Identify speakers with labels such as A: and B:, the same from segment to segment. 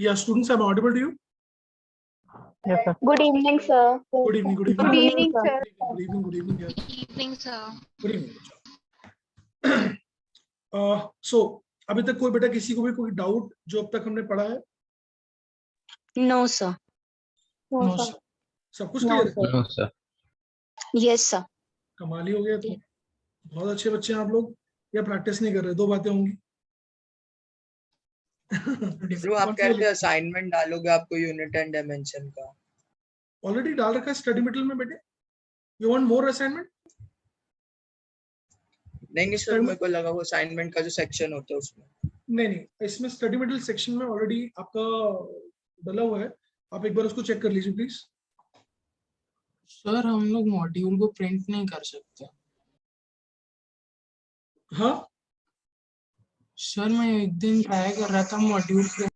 A: Yeah, students, I'm audible to you.
B: Yes, sir.
C: Good evening, sir.
A: Good evening. Good
C: Good
A: evening.
C: evening, sir.
A: Good evening. Good evening. Yeah.
D: evening, sir.
A: Good evening. So अभी तक कोई बेटा किसी को भी कोई doubt जो अब तक हमने पढ़ा है?
D: No, sir.
C: No, sir.
A: सब कुछ
C: No,
A: क्लियर है?
C: sir.
B: No, sir.
D: Yes, sir.
A: कमाल ही हो गया तो। बहुत अच्छे बच्चे हैं आप लोग, या प्रैक्टिस नहीं कर रहे? दो बातें होंगी।
E: जो आप कहते हैं असाइनमेंट डालोगे आपको यूनिट एंड डायमेंशन का
A: ऑलरेडी डाल रखा है स्टडी मटेरियल में बेटे। You want more assignment?
E: नहीं सर, मेरे को लगा वो असाइनमेंट का जो सेक्शन होता है उसमें।
A: नहीं, इसमें स्टडी मटेरियल सेक्शन में ऑलरेडी आपका डला हुआ है, आप एक बार उसको चेक कर लीजिए प्लीज।
F: सर हम लोग मॉड्यूल को प्रिंट नहीं कर सकते।
A: हाँ
F: सर मैं एक दिन ट्राई कर रहा था मॉड्यूल पे।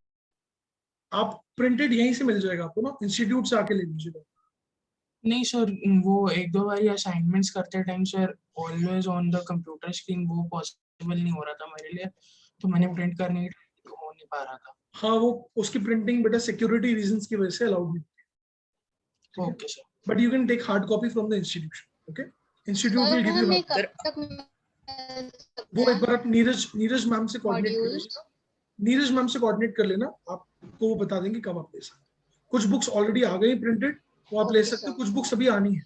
A: आप प्रिंटेड यहीं से मिल जाएगा आपको ना, इंस्टीट्यूट से आके ले लीजिएगा।
F: नहीं सर, वो एक दो बार असाइनमेंट्स करते time sir always on the computer screen वो पॉसिबल नहीं हो रहा था मेरे लिए, तो मैंने प्रिंट करने की हो नहीं पा रहा था।
A: हाँ, वो उसकी प्रिंटिंग बेटा सिक्योरिटी रीजंस की वजह से अलाउड नहीं।
F: Okay sir.
A: But you can take hard copy from the institution. Okay, institute will give you. वो एक बार आप नीरज मैम से कोऑर्डिनेट कर लेना। नीरज मैम से कोऑर्डिनेट कर लेना, आपको वो बता देंगे कब आप ले सकते हैं। कुछ बुक्स ऑलरेडी आ गई प्रिंटेड, वो आप ले सकते हो। कुछ बुक्स अभी आनी है,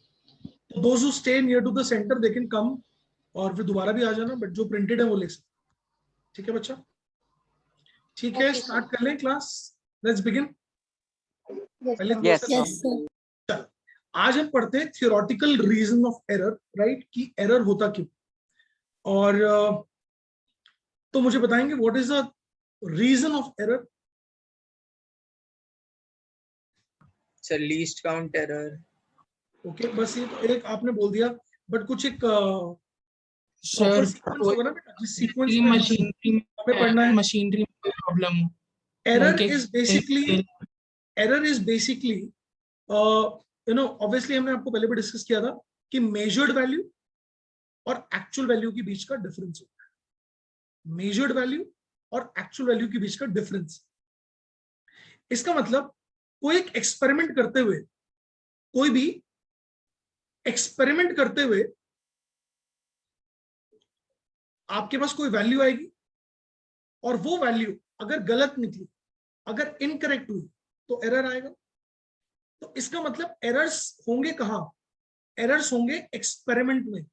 A: तो those who stay near to the centre they can come, और फिर दोबारा भी आ जाना, बट जो प्रिंटेड है वो ले सकते। ठीक है बच्चा? ठीक है, स्टार्ट कर लें class. Let's begin.
C: Yes, sir.
A: चलो, आज हम पढ़ते हैं theoretical reason of error, right? कि एरर होता क्यों, और तो मुझे बताएंगे what is the reason of error?
E: Sir least count error.
A: Okay, बस ये तो एक आपने बोल दिया, बट कुछ एक
F: सर
A: सीक्वेंस होगा ना बेटा, जिस सीक्वेंस में
F: मशीनरी
A: हमें पढ़ना है।
F: मशीनरी में प्रॉब्लम हो।
A: Error is basically you know, obviously हमने आपको पहले भी डिस्कस किया था कि मेजर्ड वैल्यू और एक्चुअल वैल्यू के बीच का डिफरेंस होता है। मेजर्ड वैल्यू और एक्चुअल वैल्यू के बीच का डिफरेंस। इसका मतलब कोई एक एक्सपेरिमेंट करते हुए, कोई भी एक्सपेरिमेंट करते हुए आपके पास कोई वैल्यू आएगी, और वो वैल्यू अगर गलत निकली, अगर इनकरेक्ट हुई, तो एरर आएगा। तो इसका मतलब एरर्स होंगे कहां? एरर्स होंगे एक्सपेरिमेंट में।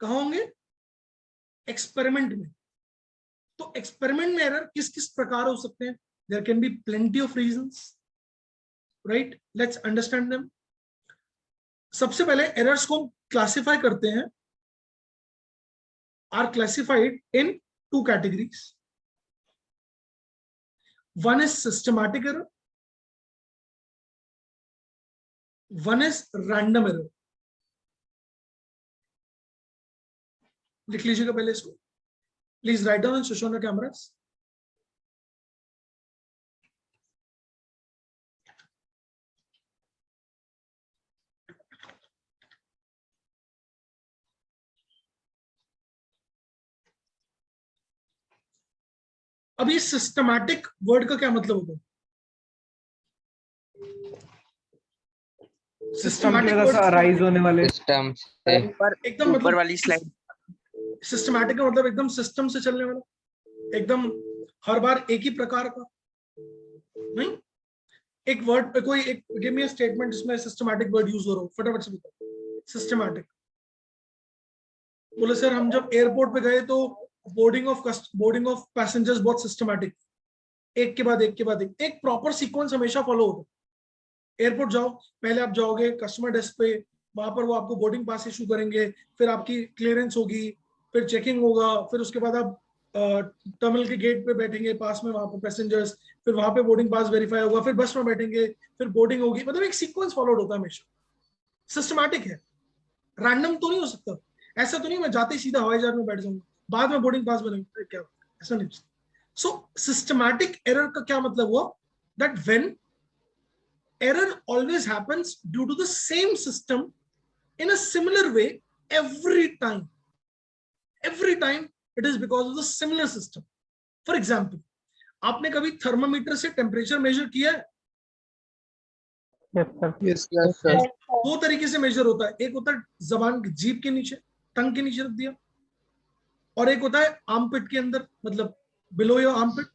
A: कहां होंगे? एक्सपेरिमेंट में। तो एक्सपेरिमेंट में एरर किस किस प्रकार हो सकते हैं? There can be plenty of reasons, right? Let's understand them. सबसे पहले एरर्स को हम क्लासिफाई करते हैं, are classified in two categories. One is systematic error, one is random error. लिख लीजिएगा पहले इसको, please write down and switch on the cameras. अभी सिस्टमैटिक वर्ड का क्या मतलब होता है?
B: सिस्टम की वजह से अराइज होने वाले
G: सिस्टम से
A: एकदम
E: ऊपर वाली स्लाइड।
A: सिस्टमैटिक का मतलब एकदम सिस्टम से चलने वाला, एकदम हर बार एक ही प्रकार का नहीं। एक वर्ड, कोई एक गिव मी अ स्टेटमेंट जिसमें सिस्टमैटिक वर्ड यूज हो रहा हो, फटाफट से बताओ। सिस्टमैटिक बोले सर, हम जब एयरपोर्ट पे गए तो बोर्डिंग ऑफ पैसेंजर्स बहुत सिस्टमैटिक, एक के बाद एक के बाद एक प्रॉपर सीक्वेंस हमेशा फॉलो होता है। एयरपोर्ट जाओ, पहले आप जाओगे कस्टमर डेस्क पे, वहां पर वो आपको बोर्डिंग पास इशू करेंगे, फिर आपकी क्लियरेंस होगी, फिर चेकिंग होगा, फिर उसके बाद आप टर्मिनल के गेट पे बैठेंगे पास में, वहां पर पैसेंजर्स, फिर वहां पे बोर्डिंग पास वेरीफाई होगा, फिर बस में बैठेंगे, फिर बोर्डिंग होगी। मतलब एक सीक्वेंस फॉलोड होता है हमेशा, सिस्टमैटिक है। रैंडम तो नहीं हो सकता, ऐसा तो नहीं मैं जाते ही सीधा हवाई जहाज में बैठ जाऊंगा, बाद में बोर्डिंग पास बनेगा, क्या ऐसा नहीं। सो सिस्टमैटिक एरर का क्या मतलब हुआ? That when error always happens due to the same system in a similar way every time it is because of the similar system. For example, आपने कभी थर्मामीटर से टेम्परेचर मेजर किया है?
B: Yes sir.
G: Yes, sir.
C: Yes, sir.
A: दो तरीके से major होता है, एक होता है जबान जीभ के नीचे, टंग के नीचे रख दिया, और एक होता है आर्मपिट के अंदर, मतलब बिलो योर आर्मपिट,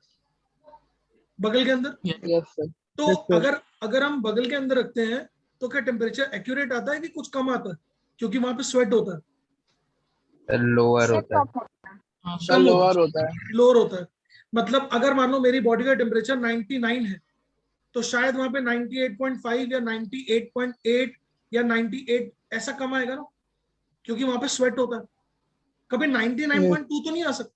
A: बगल के अंदर।
G: Yes, sir.
A: तो
B: Yes, sir.
A: अगर हम बगल के अंदर रखते हैं तो क्या टेम्परेचर एक्यूरेट आता है कि कुछ कम आता है, क्योंकि वहां पे स्वेट होता है,
G: Lower होता है.
F: हाँ
G: Sir,
F: सर,
A: कम
G: lower होता है.
A: लोअर होता है। मतलब अगर मान लो मेरी बॉडी का टेम्परेचर 99 है तो शायद वहां पे 98.5 या 98.8 या 98 ऐसा कम आएगा ना, क्योंकि वहां पे स्वेट होता है। कभी 99.2 तो नहीं आ सकता।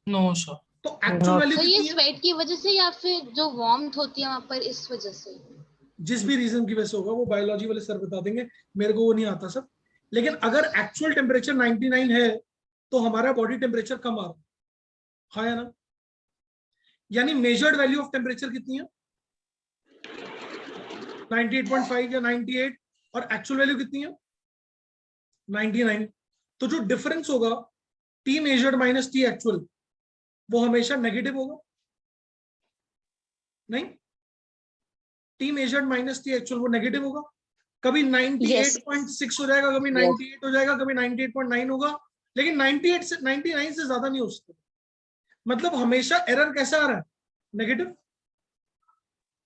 F: No sir.
A: तो एक्चुअल वैल्यू
H: तो ये
A: कितनी है?
H: स्वेट की वजह से या फिर जो वार्मथ होती है वहां पर इस वजह से?
A: जिस भी रीजन की वजह से होगा वो बायोलॉजी वाले सर बता देंगे, मेरे को वो नहीं आता सब। लेकिन अगर एक्चुअल टेम्परेचर 99 है तो हमारा बॉडी टेम्परेचर कम आ रहा है, हाँ या ना? यानी मेजर्ड वैल्यू ऑफ टेम्परेचर कितनी है? 98.5 या 98, और एक्चुअल वैल्यू कितनी है? 99। तो जो डिफरेंस होगा T measured minus T actual, वो हमेशा नेगेटिव होगा, नहीं? T measured minus T actual वो नेगेटिव होगा। कभी 98.6 हो जाएगा, कभी 98 हो जाएगा, कभी 98.9 होगा, लेकिन 98 से 99 से ज्यादा नहीं हो सकता। मतलब हमेशा एरर कैसा आ रहा है? नेगेटिव।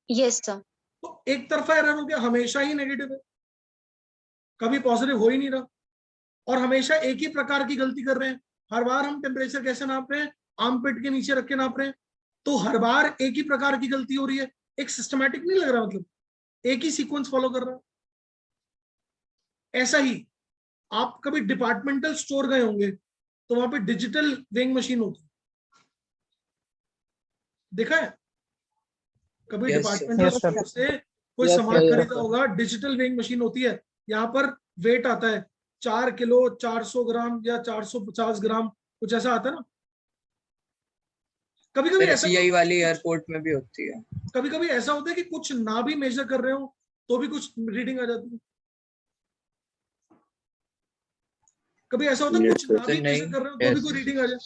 D: Yes, sir.
A: तो एक तरफा एरर हो गया, हमेशा ही नेगेटिव है, कभी पॉजिटिव हो ही नहीं रहा, और हमेशा एक ही प्रकार की गलती कर रहे हैं। हर बार हम टेम्परेचर कैसे नाप रहे हैं? आर्मपिट के नीचे रख के नाप रहे हैं, तो हर बार एक ही प्रकार की गलती हो रही है, एक सिस्टमैटिक नहीं लग रहा, मतलब एक ही सीक्वेंस फॉलो कर रहा है। ऐसा ही आप कभी डिपार्टमेंटल स्टोर गए होंगे तो वहां पे डिजिटल वेइंग मशीन होती है, देखा है कभी?
E: Yes,
A: departmental
B: Yes, sir.
A: Store से कोई
G: Yes,
A: सामान
G: sir, yes,
A: खरीदा
G: sir.
A: होगा, डिजिटल वेइंग मशीन होती है, यहाँ पर वेट आता है 4 किलो 400 ग्राम या 450 ग्राम, कुछ ऐसा आता है ना। कभी कभी
E: सर
A: ऐसा
E: CI वाली एयरपोर्ट में भी होती है।
A: कभी कभी ऐसा होता है कि कुछ ना भी मेजर कर रहे हो तो भी कुछ रीडिंग आ जाती है। कभी ऐसा होता है
I: Yes,
A: कुछ
I: sir.
A: ना भी
E: नहीं,
A: मेजर कर रहे हो तो भी
E: yes.
A: कोई रीडिंग आ जाए।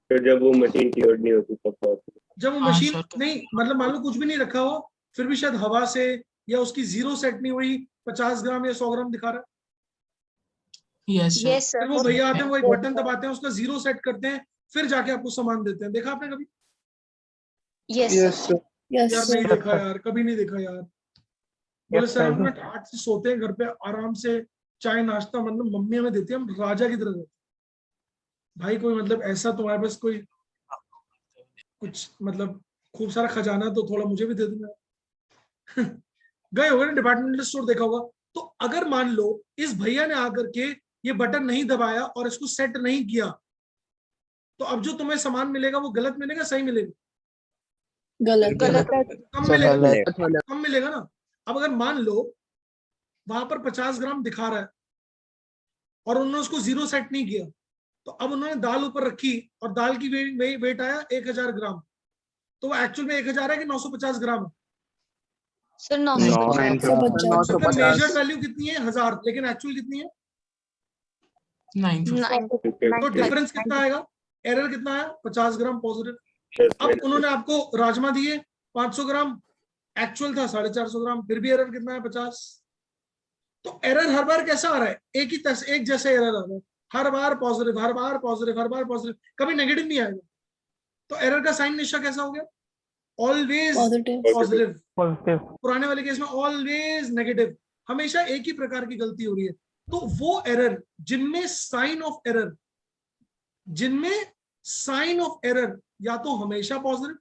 I: फिर जब वो मशीन क्लियर नहीं होती तब possible।
A: जब वो
F: हाँ,
A: मशीन
F: sir.
A: नहीं, मतलब मान लो कुछ भी नहीं रखा हो, फिर भी शायद हवा से या उसकी जीरो सेट नहीं हुई 50 ग्राम या 100 ग्राम दिखा रहा है।
F: Yes sir.
D: Yes, sir.
A: फिर वो भैया आते हैं, वो एक
C: Yes,
A: बटन
C: sir.
A: दबाते हैं, उसका जीरो सेट करते हैं, फिर जाके आपको सामान देते हैं। देखा आपने कभी?
D: Yes,
G: Yes,
D: sir.
G: sir.
C: Yes,
A: यार
C: sir.
A: नहीं देखा यार, कभी नहीं देखा यार। बोले
B: Yes,
A: सर हम
B: sir.
A: ना ठाट से सोते हैं घर पे आराम से, चाय नाश्ता मतलब मम्मी हमें देती है, हम राजा की तरह रहते हैं। भाई कोई मतलब ऐसा तुम्हारे पास कोई कुछ मतलब खूब सारा खजाना तो थोड़ा मुझे भी दे दूंगा। गए होगे ना डिपार्टमेंटल स्टोर, देखा होगा। तो अगर मान लो इस भैया ने आकर के ये बटन नहीं दबाया और इसको सेट नहीं किया, तो अब जो तुम्हें सामान मिलेगा वो गलत मिलेगा, सही मिलेगा?
C: गलत.
D: गलत.
A: कम
G: Sir,
A: मिलेगा,
G: गलत वाला.
A: कम मिलेगा ना। अब अगर मान लो वहां पर 50 ग्राम दिखा रहा है और उन्होंने उसको जीरो सेट नहीं किया, तो अब उन्होंने दाल ऊपर रखी और दाल की वेट आया 1000 ग्राम, तो वो एक्चुअल में 1000 है कि 950 ग्राम है?
D: Sir, no,
I: No,
D: sir.
C: 950.
A: तो मेजर्ड वैल्यू कितनी है? 1000, लेकिन एक्चुअल कितनी है?
F: 950।
D: 9.
A: तो डिफरेंस कितना आएगा? एरर कितना आया? 50 ग्राम पॉजिटिव। अब उन्होंने आपको राजमा दिए 500 ग्राम, एक्चुअल था 450 ग्राम, फिर भी एरर कितना है? 50। तो एरर हर बार कैसा आ रहा है? एक जैसे एरर आ रहा है, हर बार पॉजिटिव, हर बार पॉजिटिव, हर बार पॉजिटिव, कभी नेगेटिव नहीं आएगा। तो एरर का साइन निशा कैसा हो गया? Always
C: Positive.
A: पॉजिटिव।
B: पॉजिटिव।
A: पुराने वाले केस में ऑलवेज नेगेटिव, हमेशा एक ही प्रकार की गलती हो रही है। तो वो एरर जिनमें साइन ऑफ एरर या तो हमेशा पॉजिटिव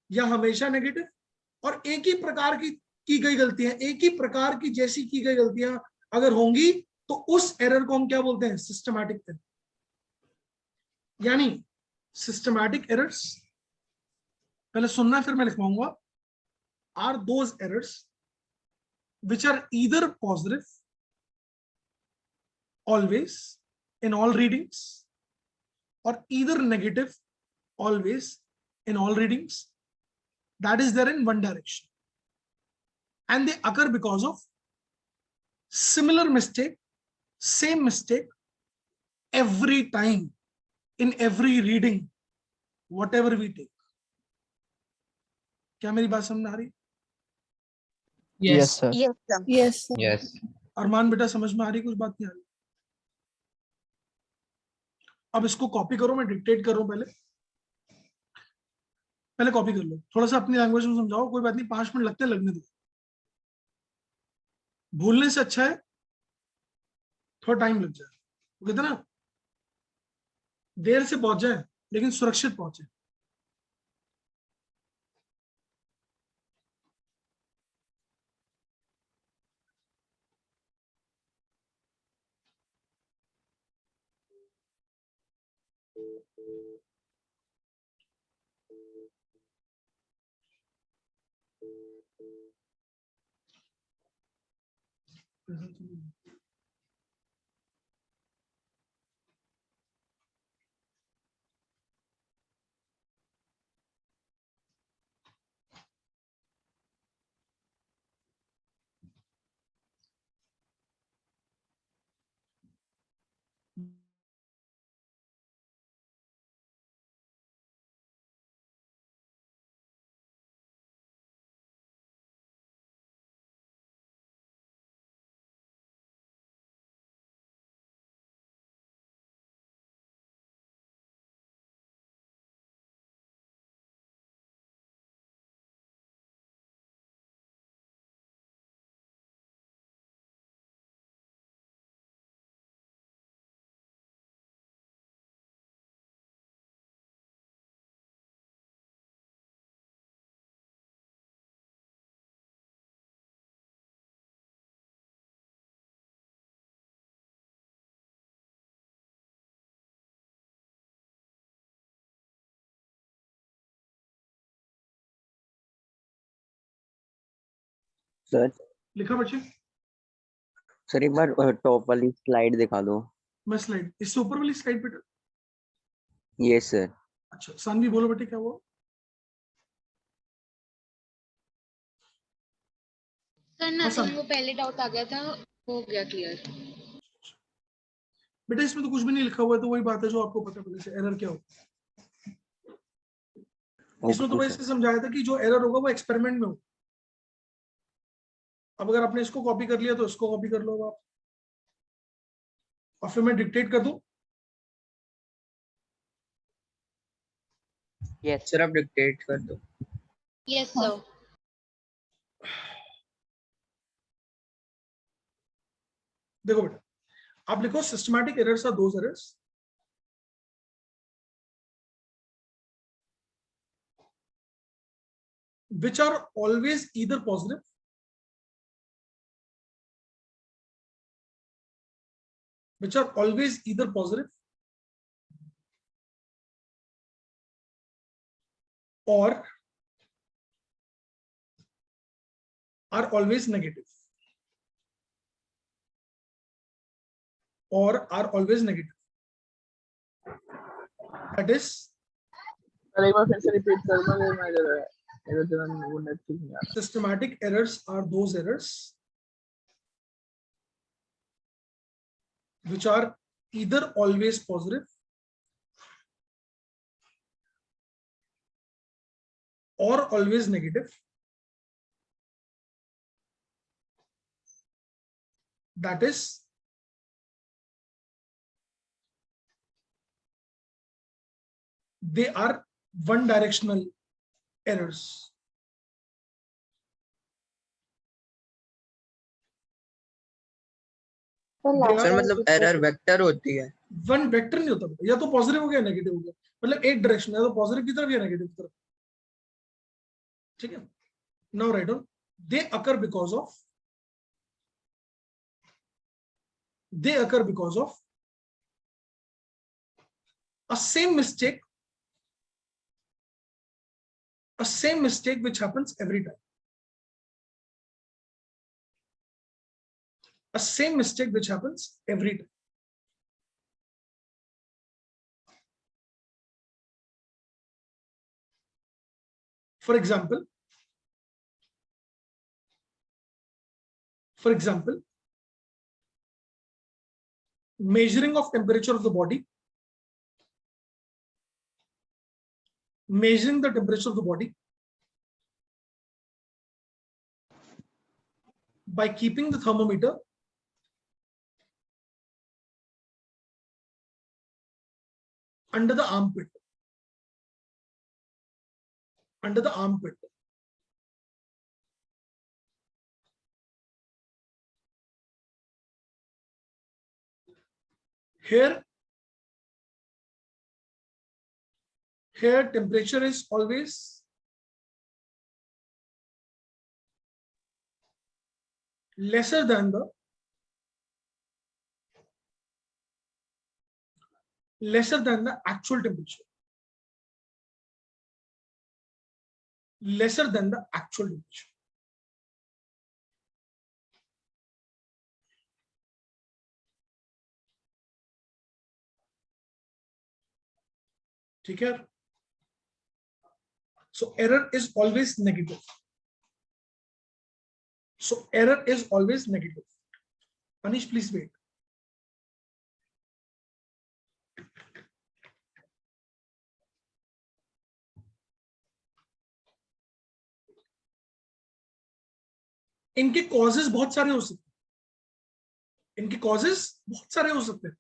A: या हमेशा नेगेटिव, और एक ही प्रकार की गई गलतियां, एक ही प्रकार की जैसी की गई गलतियां अगर होंगी तो उस एरर को हम क्या बोलते हैं? Systematic error. यानी सिस्टमैटिक एरर्स, पहले सुनना फिर मैं लिखवाऊंगा, are those errors which are either positive always in all readings or either negative always in all readings, that is there in one direction, and they occur because of similar mistake, same mistake every time in every reading whatever we take. क्या मेरी बात समझ में आ रही?
F: Yes.
B: sir.
D: Yes, sir.
C: Yes, sir.
G: Yes.
A: अरमान बेटा समझ में आ रही? कुछ बात नहीं आ रही? अब इसको कॉपी करो, मैं डिक्टेट कर रहा हूं, पहले कॉपी कर लो, थोड़ा सा अपनी लैंग्वेज में समझाओ, कोई बात नहीं, 5 मिनट लगते हैं, लगने दो, भूलने से अच्छा है थोड़ा टाइम लग जाए, वो कहते हैं ना, देर से पहुंच जाए लेकिन सुरक्षित पहुंचे।
G: सर
A: लिखा बच्चे?
G: सर एक बार टॉप वाली स्लाइड दिखा दो।
A: मैं स्लाइड, इससे ऊपर वाली स्लाइड बेटा?
G: Yes sir.
A: अच्छा, सानवी बोलो बेटे, क्या हुआ?
H: सर ना
A: हाँ,
H: वो पहले डाउट आ गया था, हो गया क्लियर।
A: बेटा इसमें तो कुछ भी नहीं लिखा हुआ है, तो वही बात है जो आपको पता पहले से, एरर क्या होता है। इसमें तो
G: ओके
A: बस
G: सर।
A: समझाया था कि जो एरर होगा वो एक्सपेरिमेंट में हो। अब अगर आपने इसको कॉपी कर लिया तो इसको कॉपी कर लो आप, और फिर मैं डिक्टेट कर दूं।
E: यस सर, आप डिक्टेट कर दो।
H: Yes sir.
A: देखो बेटा, आप लिखो systematic errors are those errors which are always either positive or are always negative, that is
B: sir एक बार फिर से रिपीट कर दो, वो मैं जरा मेरा जरा वो नेट ठीक नहीं आ रहा।
A: systematic errors are those errors which are either always positive or always negative, that is they are one directional errors. They
E: sir
A: are
E: मतलब एरर वेक्टर होती है?
A: वन वेक्टर नहीं होता, या तो पॉजिटिव हो गया नेगेटिव हो गया, मतलब एक डायरेक्शन, या तो पॉजिटिव की तरफ या नेगेटिव की तरफ, ठीक है। Now write down, they occur because of a same mistake which happens every time, a same mistake which happens every time. For example, measuring of temperature of the body measuring the temperature of the body by keeping the thermometer under the armpit. Under the armpit. Here temperature is always lesser than the actual temperature. Lesser than the actual temperature. ठीक है? So error is always negative. So error is always negative. Anish, please wait. इनके causes बहुत सारे हो सकते हैं, इनके causes बहुत सारे हो सकते हैं,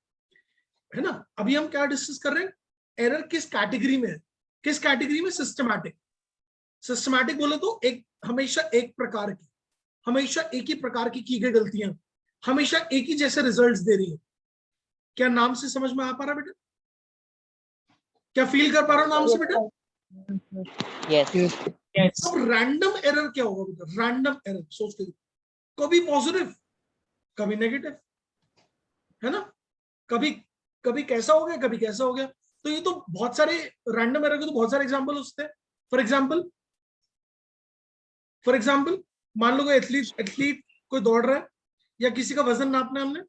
A: है ना? अभी हम क्या डिस्कस कर रहे हैं? एरर किस कैटेगरी में है? किस कैटेगरी में? सिस्टमैटिक। सिस्टमैटिक बोले तो एक हमेशा एक प्रकार की, हमेशा एक ही प्रकार की गई गलतियां हमेशा एक ही जैसे रिजल्ट्स दे रही है। क्या नाम से समझ में आ पा रहा बेटा? क्या फील कर पा रहा हो नाम से बेटा?
G: यस
A: अब रैंडम एरर क्या होगा बेटा? रैंडम एरर सोच के, कभी पॉजिटिव कभी नेगेटिव, है ना? कभी कभी कैसा हो गया, कभी कैसा हो गया। तो ये तो बहुत सारे रैंडम एरर के तो बहुत सारे एग्जांपल हो सकते हैं। फॉर एग्जांपल मान लो कोई एथलीट कोई दौड़ रहा है या किसी का वजन नापना है हमने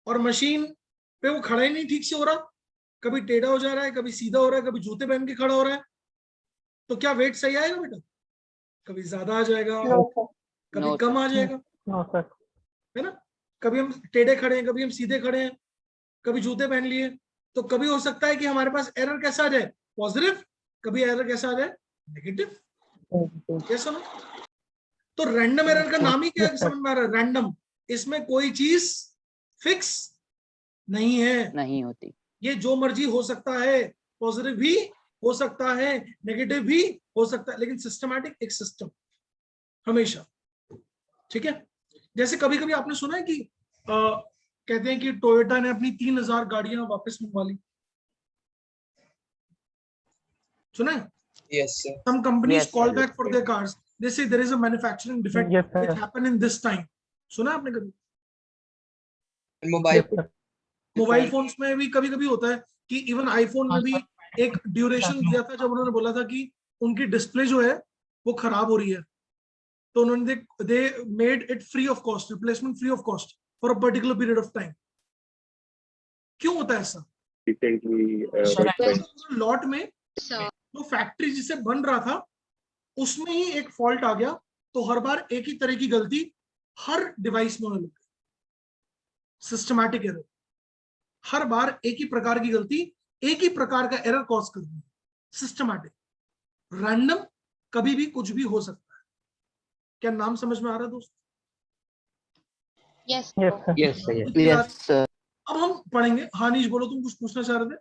A: और मशीन पे वो खड़ा ही नहीं ठीक से हो रहा, कभी टेढ़ा हो जा रहा है, कभी सीधा हो रहा है, कभी जूते पहन के खड़ा हो रहा है, तो क्या वेट सही आएगा बेटा? कभी ज्यादा आ जाएगा, कभी कम आ जाएगा, है ना? कभी हम टेढ़े खड़े हैं, कभी हम सीधे खड़े हैं, कभी जूते पहन लिए, तो कभी हो सकता है कि हमारे पास एरर कैसा आ जाए? पॉजिटिव। कभी एरर कैसा आ जाए? नेगेटिव। कैसा ना? तो रैंडम एरर का नाम ही क्या है, समझ में आ रहा है? रैंडम। इसमें कोई चीज फिक्स नहीं है,
G: नहीं होती।
A: ये जो मर्जी हो सकता है, पॉजिटिव भी हो सकता है, नेगेटिव भी हो सकता है, लेकिन सिस्टमैटिक एक सिस्टम हमेशा। ठीक है? जैसे कभी कभी आपने सुना है कि कहते हैं कि टोयोटा ने अपनी 3000 गाड़ियां वापस मंगवा ली, सुना है?
E: Yes, sir.
A: Some companies
G: Yes,
A: call
G: sir.
A: back for their cars. They say there is a manufacturing defect which happened in this time. सुना है आपने कभी? मोबाइल फोन्स में भी कभी कभी होता है कि इवन आईफोन में भी एक ड्यूरेशन दिया था जब उन्होंने बोला था कि उनकी डिस्प्ले जो है वो खराब हो रही है, तो उन्होंने they made it free of cost, replacement free of cost for a particular period of time. क्यों होता है ऐसा?
I: Recently,
A: लॉट में
H: सर
A: तो फैक्ट्री जिसे बन रहा था उसमें ही एक फॉल्ट आ गया, तो हर बार एक ही तरह की गलती हर डिवाइस में होने लगी। सिस्टमैटिक एरर, हर बार एक ही प्रकार की गलती, एक ही प्रकार का एरर कॉज कर रही है। सिस्टमैटिक। रैंडम कभी भी कुछ भी हो सकता है। क्या नाम समझ में आ रहा है दोस्त?
H: यस
G: यस
A: अब हम पढ़ेंगे। हानिश बोलो, तुम कुछ पूछना चाह रहे थे?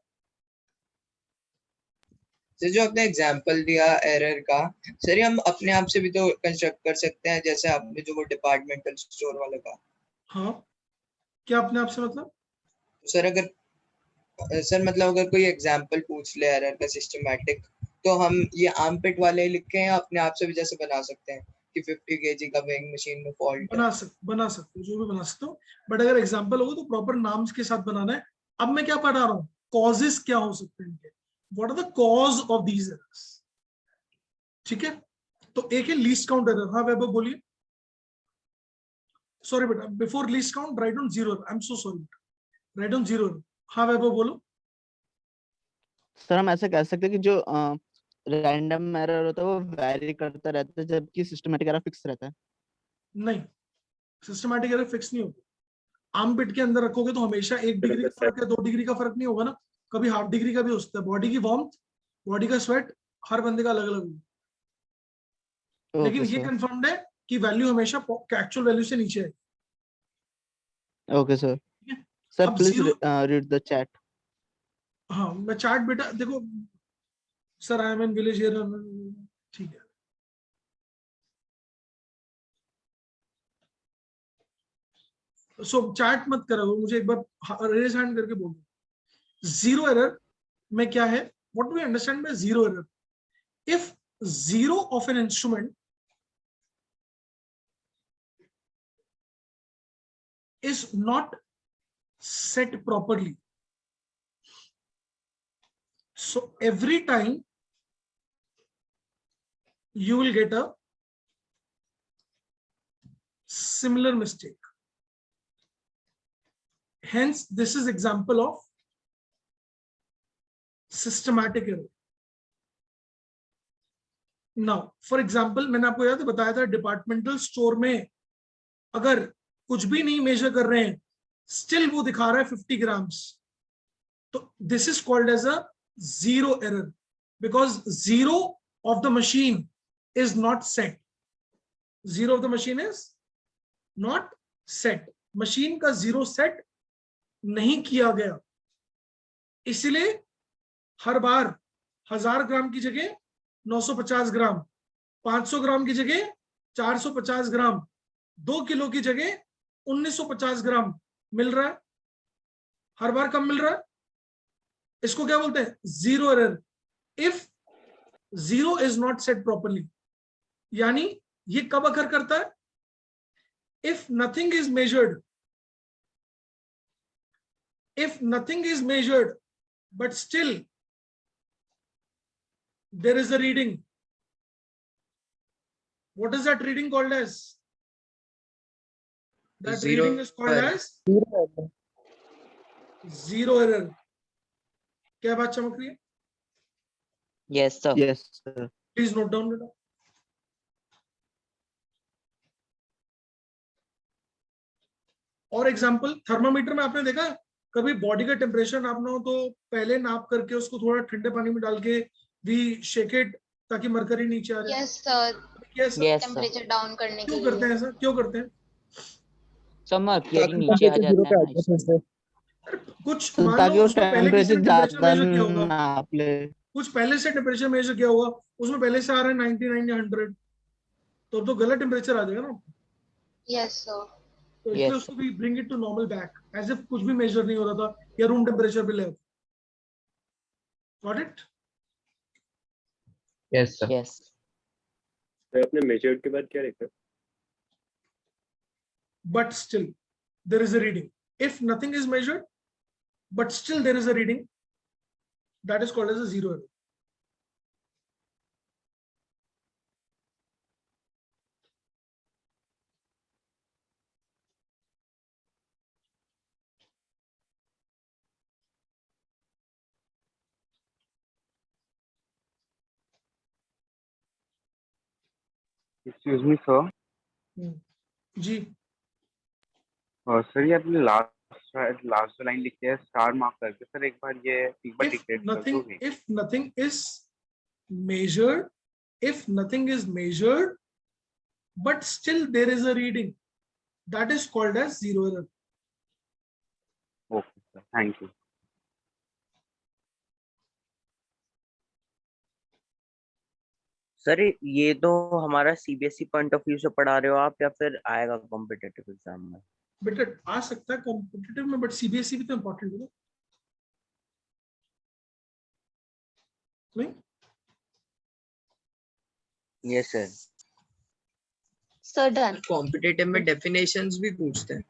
E: सर जो आपने एग्जांपल दिया एरर का, सर हम अपने आप से भी तो कंस्ट्रक्ट कर सकते हैं, जैसे आपने जो वो डिपार्टमेंटल स्टोर वाले का।
A: हाँ, क्या अपने आप से मतलब?
E: सर अगर कोई एग्जांपल पूछ ले एरर का सिस्टमैटिक, तो हम ये आर्मपिट वाले लिखे हैं, अपने आप से भी जैसे बना सकते हैं कि 50 kg का वेइंग मशीन में फॉल्ट है।
A: बना सकते हो, जो भी बना सकते हो, बट अगर एग्जांपल होगा तो प्रॉपर नाम्स के साथ बनाना है। अब मैं क्या पढ़ा रहा हूँ? कॉजेस क्या हो सकते हैं इनके, what are the cause of these errors. ठीक है? तो एक है लीस्ट काउंट एरर। हाँ वैभव बोलिए। सॉरी बेटा, before least count write down 0। I am so sorry, write down 0। हाँ वैभव बोलो।
J: सर हम ऐसे कह सकते हैं कि जो रैंडम एरर होता है वो वैरी करता रहता है, जबकि सिस्टमैटिक एरर फिक्स रहता है।
A: नहीं, सिस्टमैटिक एरर फिक्स नहीं होती। आर्मपिट के अंदर रखोगे तो हमेशा 1 डिग्री का फर्क है, 2 डिग्री का फर्क नहीं होगा ना, कभी ½ डिग्री का भी हो सकता है। बॉडी की वार्मथ बॉडी का स्वेट हर बंदे का अलग अलग होगा, लेकिन
J: ओके
A: ये
J: सर,
A: कंफर्म्ड है कि वैल्यू हमेशा एक्चुअल वैल्यू से नीचे है।
J: Okay sir.
A: ठीक है?
J: सर
A: अब
J: please
A: zero,
J: read the chat.
A: हाँ मैं चार्ट बेटा देखो sir, I am in village here, ठीक है। सो चैट मत करो, मुझे एक बार रेज हैंड करके बोल दो। जीरो एरर में क्या है, what do we understand by zero error? If zero of an instrument is not set properly, so every time you will get a similar mistake. Hence this is example of systematic error. Now for example, मैंने आपको याद बताया था departmental store में अगर कुछ भी नहीं मेजर कर रहे हैं, स्टिल वो दिखा रहा है 50 ग्राम्स, तो this is called as a zero error, because zero of the machine is not set. Zero of the machine is not set, machine का जीरो सेट नहीं किया गया, इसलिए हर बार 1000 ग्राम की जगह 950 ग्राम, 500 ग्राम की जगह 450 ग्राम, 2 किलो की जगह 1950 ग्राम मिल रहा है, हर बार कम मिल रहा है। इसको क्या बोलते हैं? Zero error. If zero is not set properly, यानी ये कब अकर करता है? If nothing is measured, if nothing is measured but still there is a reading, what is that reading called as? That
E: Zero
A: reading is called
E: error.
A: as zero error. क्या बात चमक रही है?
G: Yes, sir.
J: Yes sir.
A: Please note down बेटा। और example, thermometer में आपने देखा कभी बॉडी का टेम्परेचर नापना हो तो पहले नाप करके उसको थोड़ा ठंडे पानी में डाल के वी शेक इट ताकि मरकरी नीचे आ जाए।
H: Yes sir,
A: yes,
G: Yes, sir.
H: Temperature down करने के
A: क्यों
H: लिए।
A: करते हैं ऐसा? क्यों करते हैं?
G: Sir, mercury नीचे आ जाता है ना इसलिए।
A: कुछ
J: तो
A: मान
J: ताकि
A: लो
J: वो
A: उसमें पहले किसी
J: टेम्परेचर
A: ने टेम्परेचर
J: ज्यादा
A: मेजर किया होगा,
J: नाप ले।
A: कुछ पहले से टेम्परेचर मेजर किया होगा, उसमें पहले से आ रहा है 99 या 100, तो गलत टेम्परेचर आ जाएगा ना।
H: यस सर,
A: तो इसलिए
G: Yes,
A: उसको भी bring it to normal back, as if कुछ भी मेजर नहीं हो रहा था या रूम टेम्परेचर पे ले। Got it?
B: Yes sir.
G: yes.
I: तो आपने मेजर्ड के बाद क्या लिखा?
A: But still there is a reading. If nothing is measured but still there is a reading, that is called as a zero error.
K: Excuse me sir.
A: जी
K: sir ये आपने last line लिखी है स्टार मार्क करके, sir एक बार dictate कर दोगे?
A: if nothing is measured, if nothing is measured but still there is a reading, that is called as zero error.
K: Okay sir, thank you.
G: Sir ये तो हमारा CBSE point of view से पढ़ा रहे हो आप या फिर आएगा कॉम्पिटिटिव एग्जाम में?
A: बेटा आ सकता है कॉम्पिटिटिव में, बट सीबीएसई भी तो इम्पोर्टेंट है ना, नहीं?
G: Yes sir.
D: Sir done.
E: Competitive में डेफिनेशंस भी पूछते हैं।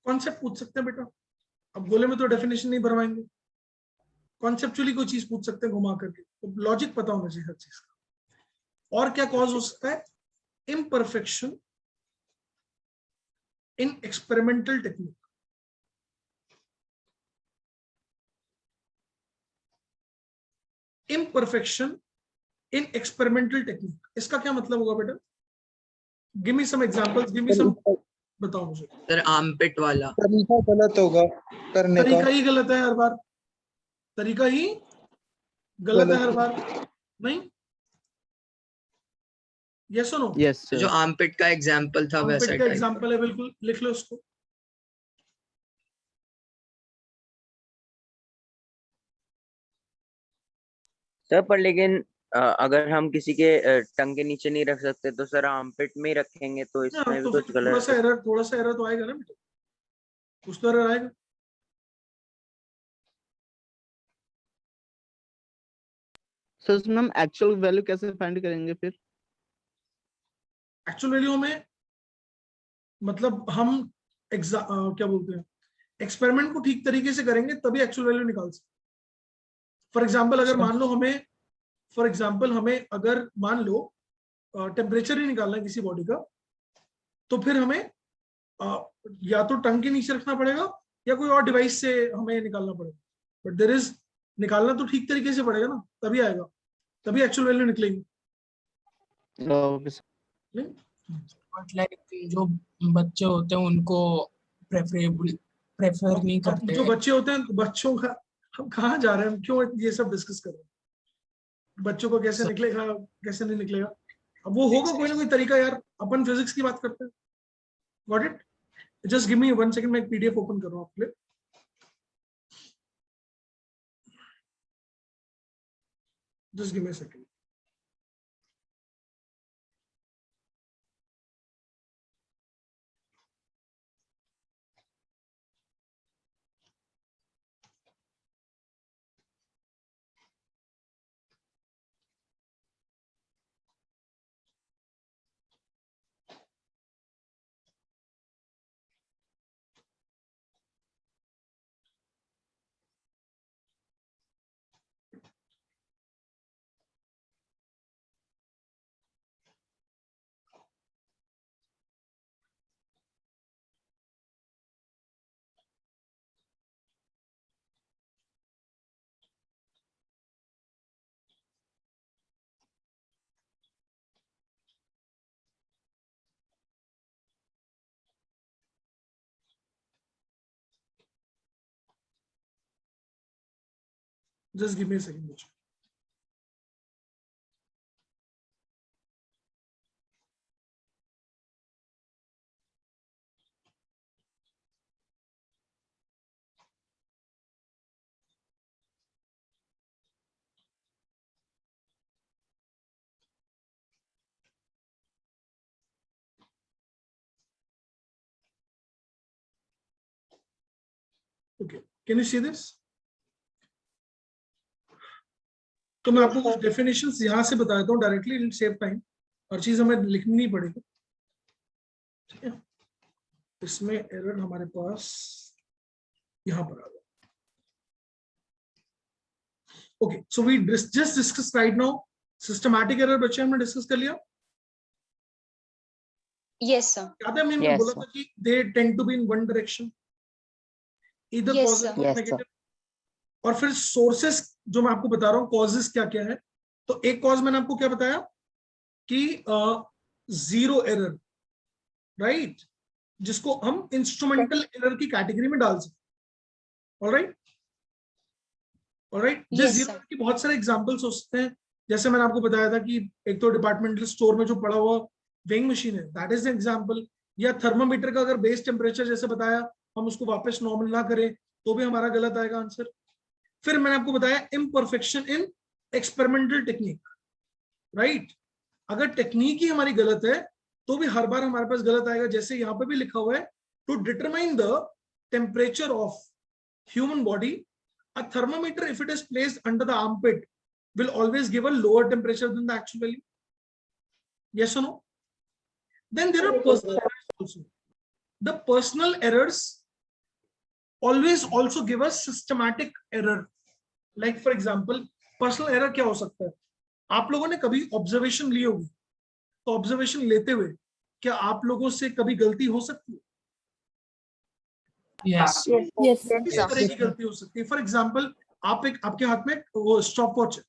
A: कॉन्सेप्ट पूछ सकते हैं बेटा, अब गोले में तो डेफिनेशन नहीं भरवाएंगे, कॉन्सेप्चुअली कोई चीज पूछ सकते हैं घुमा करके, तो लॉजिक पता होना चाहिए हर चीज का। और क्या कॉज हो सकता है? imperfection in experimental technique. Imperfection in experimental technique. इसका क्या मतलब होगा बेटा? Give me some examples, give me some, बताओ मुझे।
E: सर आर्मपिट वाला
B: तरीका गलत होगा करने का।
A: तरीका ही गलत है हर बार, तरीका ही गलत है हर बार, नहीं? यस और नो?
J: यस
E: जो आर्मपिट का एग्जांपल था वैसा
A: आर्मपिट का
E: टाइप।
A: एग्जांपल है, बिल्कुल लिख लो उसको।
G: सर पर लेकिन अगर हम किसी के टंग के नीचे नहीं रख सकते तो सर आर्मपिट में ही रखेंगे तो इसमें भी
A: तो
G: कुछ
A: फिर थोड़ा सा
G: गलत।
A: एरर, थोड़ा सा एरर तो आएगा ना बेटा, कुछ तो एरर आएगा।
J: सर उसमें हम एक्चुअल वैल्यू कैसे फाइंड करेंगे फिर?
A: एक्चुअल वैल्यू में मतलब हम क्या बोलते हैं, एक्सपेरिमेंट को ठीक तरीके से करेंगे तभी एक्चुअल वैल्यू निकाल सकते। फॉर एग्जांपल अगर मान लो हमें, फॉर एग्जांपल हमें अगर मान लो टेम्परेचर ही निकालना है किसी बॉडी का, तो फिर हमें या तो टंग के नीचे रखना पड़ेगा या कोई और डिवाइस से हमें निकालना पड़ेगा, बट देयर इज, निकालना तो ठीक तरीके से पड़ेगा ना, तभी आएगा, तभी एक्चुअल वैल्यू निकलेगी।
J: Okay sir.
A: नहीं?
F: बट लाइक जो बच्चे होते हैं उनको प्रेफर नहीं
A: अब
F: करते।
A: जो बच्चे होते हैं, बच्चों का हम कहाँ जा रहे हैं, हम क्यों ये सब डिस्कस कर रहे हैं? बच्चों को कैसे निकलेगा, कैसे नहीं निकलेगा, अब वो होगा कोई ना कोई तरीका यार, अपन फिजिक्स की बात करते हैं। Got it? Just give me 1 second, मैं एक पीडीएफ ओपन कर रहा हूँ आपके लिए। Just give me a second. Just give me a second. Okay, can you see this? तो मैं आपको कुछ डेफिनेशंस यहाँ से बता देता हूँ डायरेक्टली, इट सेव टाइम, हर चीज हमें लिखनी नहीं पड़ेगी, ठीक है? इसमें एरर हमारे पास यहाँ पर आ गया। Okay, so we just discuss right now systematic error, बच्चे हमने डिस्कस कर लिया।
D: Yes, sir.
A: याद है मैंने बोला था कि they tend to be in one direction, either
D: Yes,
A: positive
D: sir.
A: और नेगेटिव। और फिर सोर्सेस जो मैं आपको बता रहा हूँ, कॉजेस क्या क्या है, तो एक कॉज मैंने आपको क्या बताया कि जीरो एरर, राइट, जिसको हम इंस्ट्रूमेंटल एरर की कैटेगरी में डाल सकते। Alright, alright. जिस
D: Yes,
A: जीरो
D: sir.
A: एरर की बहुत सारे एग्जांपल्स हो सकते हैं, जैसे मैंने आपको बताया था कि एक तो डिपार्टमेंटल स्टोर में जो पड़ा हुआ वेइंग मशीन है, दैट इज एन एग्जांपल, या थर्मामीटर का अगर बेस टेम्परेचर जैसे बताया हम उसको वापस नॉर्मल ना करें तो भी हमारा गलत आएगा आंसर। फिर मैंने आपको बताया imperfection in experimental technique, right, अगर टेक्निक ही हमारी गलत है तो भी हर बार हमारे पास गलत आएगा। जैसे यहाँ पे भी लिखा हुआ है, to determine the temperature of human body, a thermometer if it is placed under the armpit will always give a lower temperature than the actual value. Yes or no? Then there are personal errors also. The personal errors always also give us systematic error. Like for example, personal error क्या हो सकता है? आप लोगों ने कभी observation ली होगी, तो ऑब्जर्वेशन लेते हुए क्या आप लोगों से कभी गलती हो सकती है?
F: Yes.
C: Yes.
A: किस तरह की गलती हो सकती है? फॉर एग्जाम्पल, आप एक, आपके हाथ में वो स्टॉप वॉच है,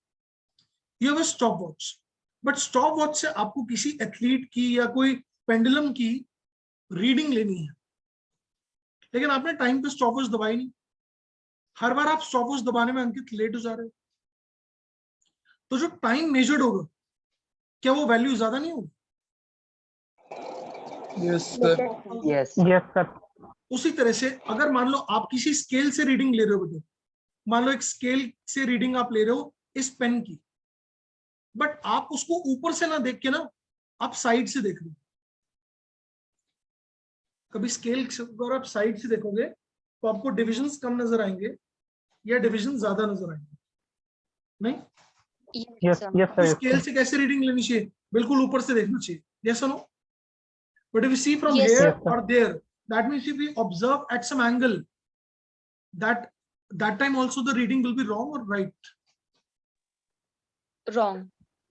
A: you have a stop watch, but stop watch से आपको किसी एथलीट की या कोई पेंडुलम की रीडिंग लेनी है, लेकिन आपने टाइम पे स्टॉप वॉच दबाई नहीं, हर बार आप स्टॉप वॉच दबाने में अंकित लेट हो जा रहे हो, तो जो टाइम मेजर्ड होगा क्या वो वैल्यू ज्यादा नहीं होगी?
B: Yes sir.
G: Yes
B: yes sir.
A: उसी तरह से अगर मान लो आप किसी स्केल से रीडिंग ले रहे हो बेटे, मान लो एक स्केल से रीडिंग आप ले रहे हो इस पेन की, बट आप उसको ऊपर से ना देख के ना आप साइड से देख रहे हो। कभी स्केल अगर आप साइड से देखोगे तो आपको डिविजन्स कम नजर आएंगे या डिविजन ज्यादा नजर आएंगे, नहीं?
H: Yes, sir.
A: तो स्केल से कैसे रीडिंग लेनी चाहिए? बिल्कुल ऊपर से देखना चाहिए, यस और no? But if you see from
H: Yes,
A: here
H: sir.
A: और there, that means if we observe at some angle, that time also the reading will be wrong or right?
H: Wrong.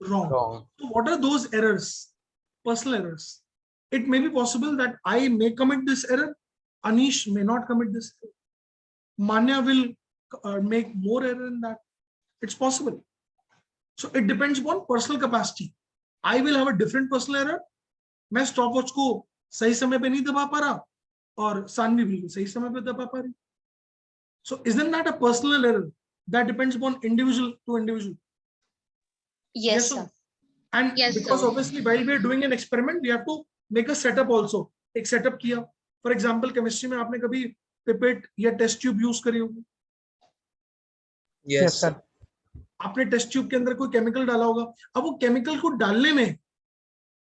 A: Wrong. So what are those errors? Personal errors. It may be possible that I may commit this error, Anish may not commit this error, Manya will make more error in that. It's possible. So it depends upon personal capacity. I will have a different personal error. मैं stop watch को सही समय पे नहीं दबा पा रहा और सानवी बिल्कुल सही समय पे दबा पा रही. So isn't that a personal error? That depends upon individual to individual.
H: Yes,
A: or
H: sir.
A: no? And
H: Yes,
A: because
H: sir.
A: obviously while we are doing an experiment, we have to make a setup also. एक setup किया. For example, chemistry में आपने कभी pipette या test tube use करी होगी.
E: Yes, sir.
A: आपने test tube के अंदर कोई केमिकल डाला होगा. अब वो केमिकल को डालने में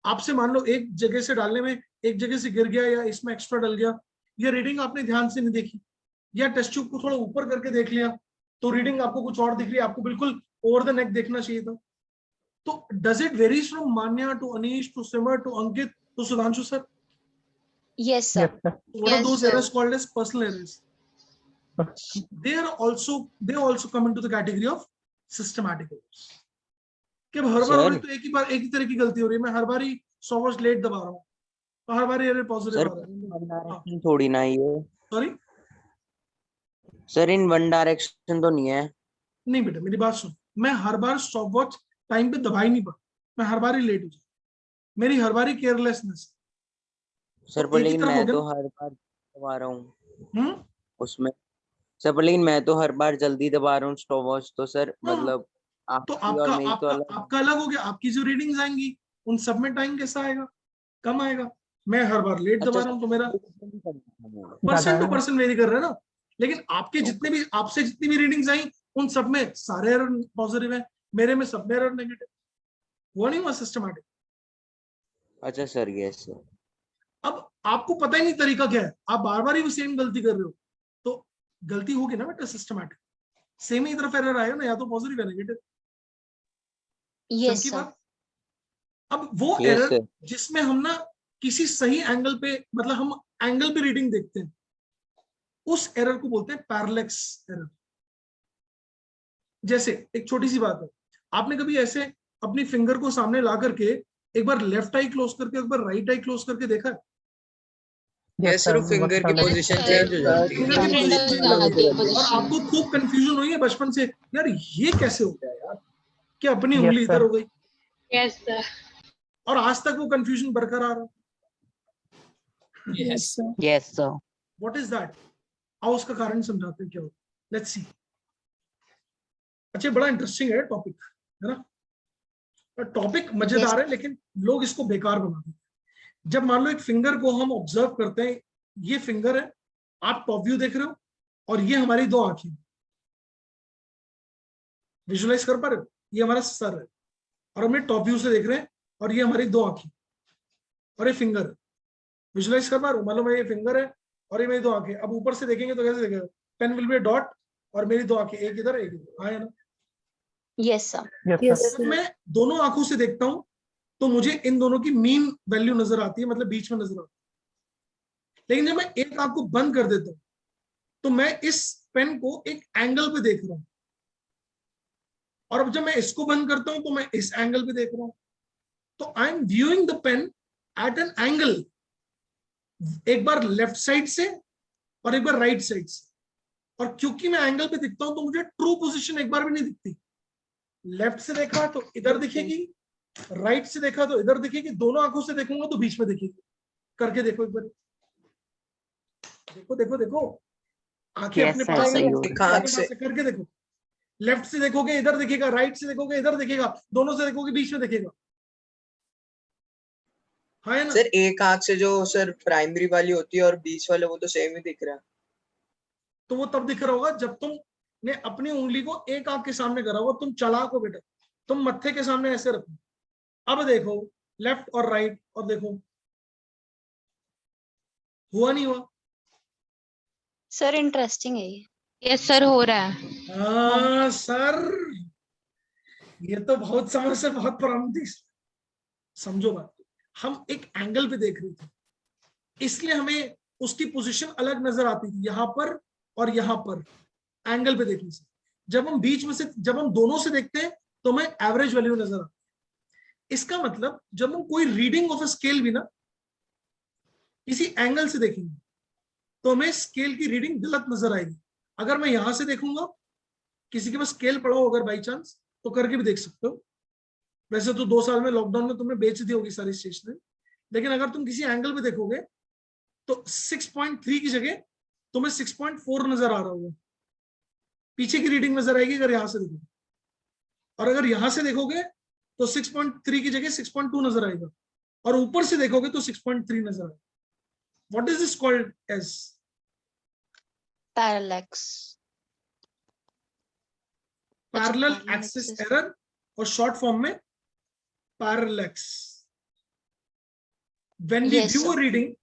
A: आपसे मान लो एक जगह से डालने में एक जगह से गिर गया या इसमें एक्स्ट्रा डल गया, ये रीडिंग आपने ध्यान से नहीं देखी, या टेस्ट ट्यूब को थोड़ा ऊपर करके देख लिया तो रीडिंग आपको कुछ और दिख रही है, आपको बिल्कुल ओवर द नेक देखना चाहिए था. तो does it varies from Manya to Anish to Simar to Ankit to Sudhanshu sir?
H: Yes, sir.
A: What are
H: Yes,
A: those
H: sir.
A: errors called as personal errors? They also come into the category of systematic errors. कि हर बार हो रही तो एक ही तरह की गलती हो रही है, मैं हर बार ही 100 वर्ष लेट दबा रहा हूँ तो हर बार एरर पॉजिटिव आ रहा है.
G: थोड़ी ना ये.
A: सॉरी
G: सर इन वन डायरेक्शन तो नहीं है.
A: नहीं बेटा मेरी बात सुन, मैं हर बार स्टॉप वॉच टाइम पे दबा ही नहीं पा, मैं हर बार ही लेट हो जाऊँ, मेरी हर बार ही केयरलेसनेस.
G: सर पर लेकिन मैं तो हर बार दबा रहा हूँ उसमें. सर पर लेकिन मैं तो हर बार जल्दी दबा रहा हूँ स्टॉप वॉच, तो सर मतलब
A: तो आपका अलग हो गया. आपकी जो रीडिंग्स आएंगी उन सब में टाइम कैसा आएगा? कम आएगा. मैं हर बार लेट दबा रहा हूँ तो मेरा परसेंट टू परसेंट वेरी कर रहा है ना, लेकिन आपके जितने भी आपसे जितनी भी रीडिंग्स आई उन सब में सारे एरर पॉजिटिव है, मेरे में सब में एरर नेगेटिव. वो नहीं हुआ सिस्टमैटिक.
G: अच्छा सर यस सर.
A: अब आपको पता ही नहीं तरीका क्या है, आप बार बार ही वो सेम गलती कर रहे हो, तो गलती होगी ना बेटा. सिस्टमैटिक सेम ही तरफ एरर आएगा ना, या तो पॉजिटिव या नेगेटिव.
H: Yes, sir.
A: अब वो एरर जिसमें हम ना किसी सही एंगल पे, मतलब हम एंगल पे रीडिंग देखते हैं, उस एरर को बोलते हैं पैरेलैक्स एरर. जैसे एक छोटी सी बात है, आपने कभी ऐसे अपनी फिंगर को सामने ला करके एक बार लेफ्ट आई क्लोज करके एक बार राइट आई क्लोज करके देखा है?
E: यस सर, फिंगर की पोजीशन चेंज हो जाती है
A: और आपको खूब कंफ्यूजन हुई है बचपन से, यार ये कैसे हो गया यार, कि अपनी उंगली इधर हो गई.
H: Yes, sir.
A: और आज तक वो कंफ्यूजन बरकरार है.
F: Yes.
J: Yes sir.
A: What is that? आओ उसका कारण समझाते हैं क्या हो. Let's see. अच्छा बड़ा इंटरेस्टिंग है टॉपिक, है ना? टॉपिक मजेदार है लेकिन लोग इसको बेकार बना देते हैं. जब मान लो एक फिंगर को हम ऑब्जर्व करते हैं, ये फिंगर है, आप टॉप व्यू देख रहे हो और ये हमारी दो आंखें, विजुअलाइज कर पा रहे हो? ये हमारा सर है और हम टॉप व्यू से देख रहे हैं और ये हमारी दो आंखें और ये फिंगर है. विजुअलाइज कर पा रहे हो? मालूम है ये फिंगर है और ये मेरी दो आंखें. अब ऊपर से देखेंगे तो कैसे देखेगा? Pen will be a dot और मेरी दो आंखें, एक इधर एक इधर. हाँ है ना?
H: Yes, sir.
A: जब मैं दोनों आंखों से देखता हूं तो मुझे इन दोनों की मीन वैल्यू नजर आती है, मतलब बीच में नजर आती है. लेकिन जब मैं एक आंख को बंद कर देता हूं तो मैं इस पेन को एक एंगल पे देख रहा हूं, और अब जब मैं इसको बंद करता हूं तो मैं इस एंगल पे देख रहा हूं. तो I am viewing the pen eight an angle, एक बार लेफ्ट साइड से और एक बार राइट साइड से. और क्योंकि मैं एंगल पे दिखता हूं तो मुझे ट्रू पोजीशन एक बार भी नहीं दिखती. लेफ्ट से देखा तो इधर दिखेगी, राइट से देखा तो इधर दिखेगी, दोनों आंखों से देखूंगा तो बीच में दिखेगी. करके देखो एक बार, देखो देखो देखो. आंखें
G: Yes,
A: अपने
G: sir,
A: पास
G: सही हो
A: से,
E: एक आंख
A: अपने पास से करके देखो। लेफ्ट से देखोगे इधर दिखेगा, राइट से देखोगे इधर दिखेगा, दोनों से देखोगे बीच में दिखेगा, है ना?
E: सर एक आंख से जो सर प्राइमरी वाली होती है और बीच वाले वो तो सेम ही दिख रहा है।
A: तो वो तब दिख रहा होगा जब तुमने अपनी उंगली को एक आंख के सामने करा होगा। तुम चालाक हो बेटा, तुम मत्थे के सामने ऐसे रखो। अब देखो लेफ्ट और राइट, और देखो हुआ नहीं हुआ?
D: सर इंटरेस्टिंग है ये।
H: यस सर, हो रहा है।
A: हाँ सर, ये तो बहुत समय से बहुत पुरानी थी। समझो बात, हम एक एंगल पे देख रहे थे, इसलिए हमें उसकी पोजीशन अलग नजर आती थी, यहां पर और यहां पर, एंगल पे देखने से। जब हम बीच में से, जब हम दोनों से देखते हैं तो हमें एवरेज वैल्यू नजर आती है। इसका मतलब जब हम कोई रीडिंग ऑफ अ स्केल भी ना किसी एंगल से देखेंगे तो हमें स्केल की रीडिंग गलत नजर आएगी। अगर मैं यहां से देखूंगा, किसी के पास स्केल पड़ा हो अगर बाई चांस, तो करके भी देख सकते हो। वैसे तो 2 साल में लॉकडाउन में तुमने बेच दी होगी सारी स्टेशनरी, लेकिन अगर तुम किसी एंगल पे देखोगे तो 6.3 की जगह तुम्हें 6.4 नजर आ रहा होगा, पीछे की रीडिंग नजर आएगी अगर यहां से देखोगे। और अगर यहां से देखोगे तो 6.3 की जगह 6.2 नजर आएगा, और ऊपर से देखोगे तो 6.3 नजर आएगा। What is this called as?
D: Parallax.
A: Parallel axis error, और शॉर्ट फॉर्म में parallax. when we
D: Yes,
A: view a
D: sir.
A: reading,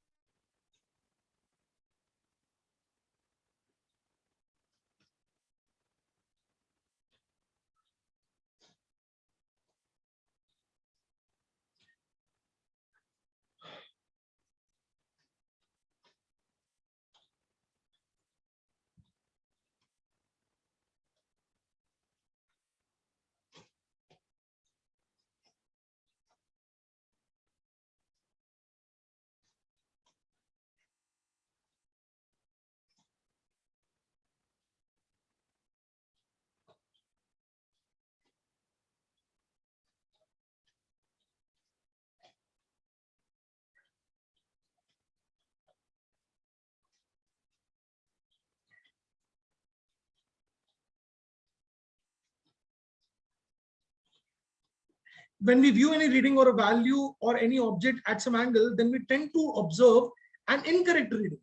A: when we view any reading or a value or any object at some angle, then we tend to observe an incorrect reading.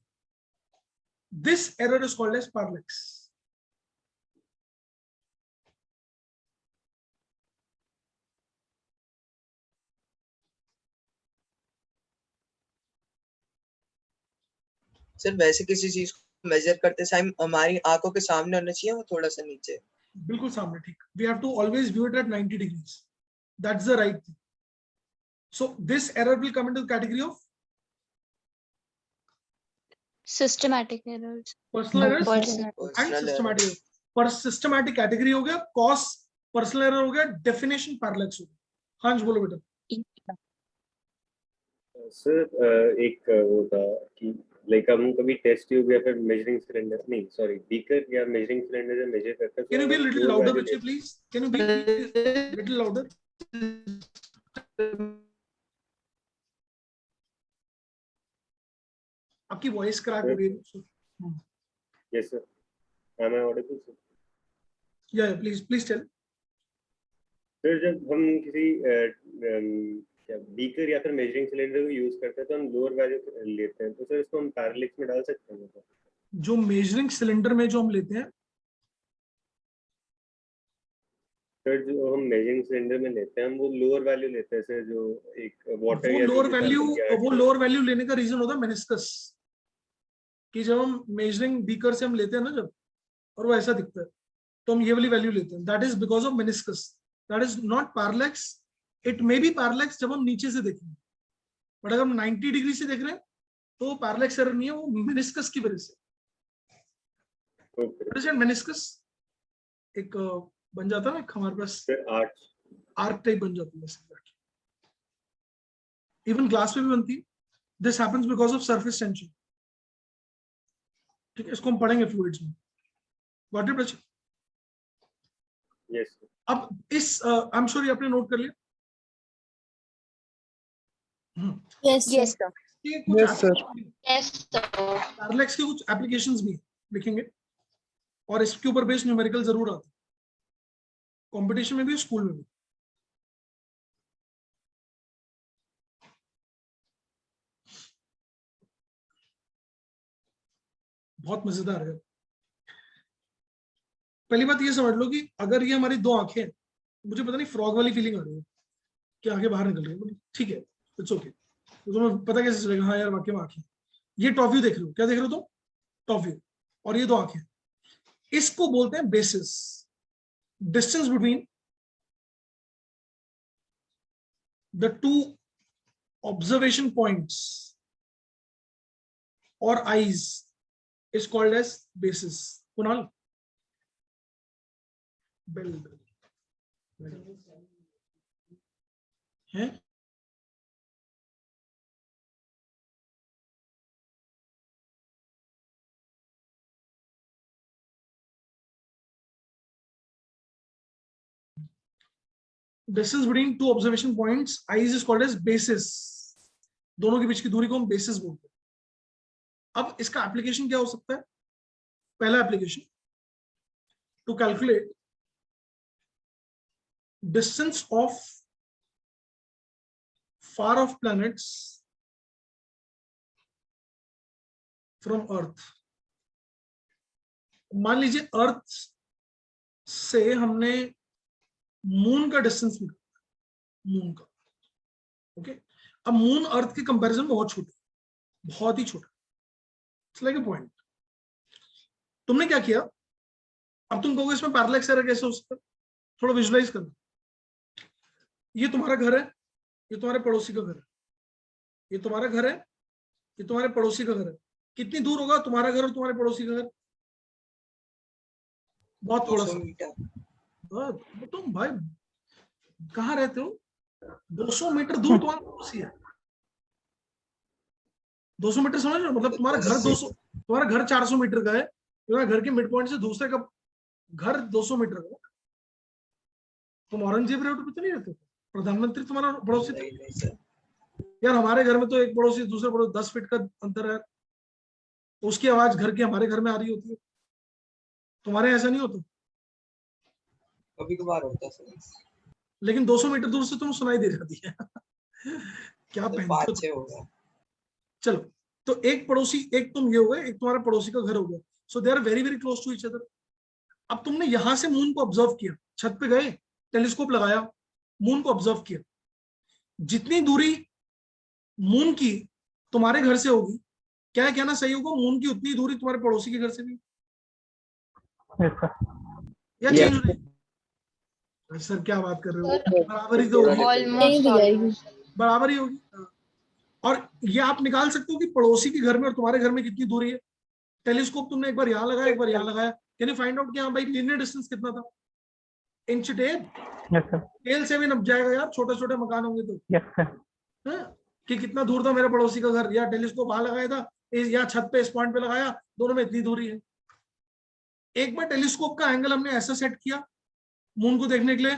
A: This error is called as parallax.
E: Sir वैसे किसी चीज को major करते time हमारी आंखों के सामने होना चाहिए, वो थोड़ा सा नीचे?
A: बिल्कुल सामने, ठीक। We have to always view it at 90 degrees. That's the right thing. So this error will come into the category of
D: Systematic errors.
A: personal errors
D: Personal.
A: and systematic errors. पर systematic category हो गया, cause personal error हो गया, definition parallax हो गया। हाँ जी बोलो बेटा।
I: सर एक वो था कि लाइक हम कभी टेस्ट ट्यूब या फिर मेजरिंग सिलेंडर, नहीं सॉरी बीकर या मेजरिंग सिलेंडर से मेजर करते हैं।
A: Can you be a little louder बच्चे please? Can you be a little louder? आपकी वॉइस क्रैक हो रही है।
I: Yes sir, am I audible sir?
A: Yeah, please tell.
I: Sir जब हम किसी क्या बीकर या फिर मेजरिंग सिलेंडर को यूज करते हैं तो हम लोअर वैल्यू लेते हैं, तो सर इसको हम पैरेलैक्स में डाल सकते हैं?
A: जो मेजरिंग सिलेंडर में जो हम लेते हैं,
I: सर जो हम मेजरिंग सिलेंडर में लेते हैं हम वो लोअर वैल्यू लेते हैं सर, जो एक वाटर
A: वो
I: या
A: लोअर वैल्यू लेने का रीजन होता है मेनिस्कस, कि जब हम मेजरिंग बीकर से हम लेते हैं ना जब, और वो ऐसा दिखता है तो हम ये वाली वैल्यू लेते हैं। That is because of meniscus, that is not parallax. It may be parallax जब हम नीचे से देखेंगे, बट अगर हम 90 डिग्री से देख रहे हैं तो पैरेलैक्स एरर नहीं है, वो मेनिस्कस की वजह से। मेनिस्कस एक बन जाता है ना हमारे पास, आर्क टाइप बन जाती है, इवन ग्लास में भी बनती है। This happens because of surface tension. ठीक है, इसको हम पढ़ेंगे फ्लूइड्स में। गॉट इट बच्चे?
I: यस।
A: अब इस आई एम श्योर आपने नोट कर लिया।
C: Yes,
D: Yes, sir.
A: ये कुछ
H: यस सर।
A: पैरेलैक्स के कुछ एप्लीकेशंस भी हैं। लिखेंगे, और इसके ऊपर बेस्ड न्यूमेरिकल जरूर आता है, कंपटीशन में भी स्कूल में भी। बहुत मजेदार है। पहली बात ये समझ लो कि अगर ये हमारी दो आंखें हैं, मुझे पता नहीं फ्रॉग वाली फीलिंग आ रही है कि आंखें बाहर निकल रही है, ठीक है, इट्स ओके, तो तुम्हें पता कैसे चलेगा हाँ यार वाकई में आंखें। ये टॉप व्यू देख रहे हो, क्या देख रहे हो तुम? टॉप व्यू, और ये दो आंखें, इसको बोलते हैं basis, distance between the two observation points और eyes is called as basis. Kunal, बेल है? Distance between two observation points eyes is called as basis. दोनों के बीच की दूरी को हम बेसिस बोलते हैं। अब इसका एप्लीकेशन क्या हो सकता है? पहला application, to calculate distance of far of planets from earth. मान लीजिए अर्थ से हमने मून का डिस्टेंस निकाला, मून का, ओके। अब मून अर्थ के कंपैरिजन में बहुत छोटा, बहुत ही छोटा, इट्स लाइक अ पॉइंट। तुमने क्या किया? अब तुम कहोगे इसमें पैरेलल एरर कैसे हो सकता है? थोड़ा विजुलाइज करना। ये तुम्हारा घर है, ये तुम्हारे पड़ोसी का घर है, ये तुम्हारा घर है, ये तुम्हारे पड़ोसी का घर है। कितनी दूर होगा तुम्हारा घर और तुम्हारे पड़ोसी का घर? बहुत थोड़ा सा मीटर। तुम भाई कहाँ रहते हो? 200 मीटर दूर तुम्हारा पड़ोसी है। 200 मीटर समझ रहे हो? मतलब तुम्हारा घर 200, तुम्हारा घर 400 मीटर का है, तुम्हारे घर के मिड पॉइंट से दूसरे का घर 200 मीटर का। तुम औरंगजेब रोड पे तो नहीं रहते? प्रधानमंत्री तुम्हारा पड़ोसी था यार। हमारे घर में तो एक पड़ोसी दूसरे पड़ोसी 10 फीट का अंतर है, उसकी आवाज घर के हमारे घर में आ रही होती है। तुम्हारे ऐसा नहीं होता?
E: कभी कभार होता है,
A: लेकिन 200 मीटर दूर से तुम सुनाई दे जाती है। क्या पहनते
E: होगा?
A: चलो, तो एक पड़ोसी, एक तुम ये हो गए, एक तुम्हारा पड़ोसी का घर हो गया। So they are very very close to each other. अब तुमने यहां से मून को ऑब्जर्व किया, छत पे गए, टेलीस्कोप लगाया, मून को ऑब्जर्व किया। जितनी दूरी मून की तुम्हारे घर से होगी, क्या कहना सही होगा, मून की उतनी दूरी तुम्हारे पड़ोसी के घर से भी? या चेंज हो जाएगी? सर क्या बात कर रहे हो? बराबरी तो होगी, बराबरी होगी। और ये आप निकाल सकते हो कि पड़ोसी के घर में और तुम्हारे घर में कितनी दूरी है। टेलीस्कोप तुमने एक बार यहाँ लगाया, एक बार यहाँ लगाया, कैन यू फाइंड आउट कि हाँ भाई लीनियर डिस्टेंस कितना था? इंच टेप स्केल से भी नप जाएगा यार, छोटे छोटे मकान होंगे तो। कि कितना दूर था मेरे पड़ोसी का घर, या टेलीस्कोप वहां लगाया था या छत पे इस पॉइंट पे लगाया, दोनों में इतनी दूरी है। एक बार टेलीस्कोप का एंगल हमने ऐसा सेट किया मून को देखने के लिए,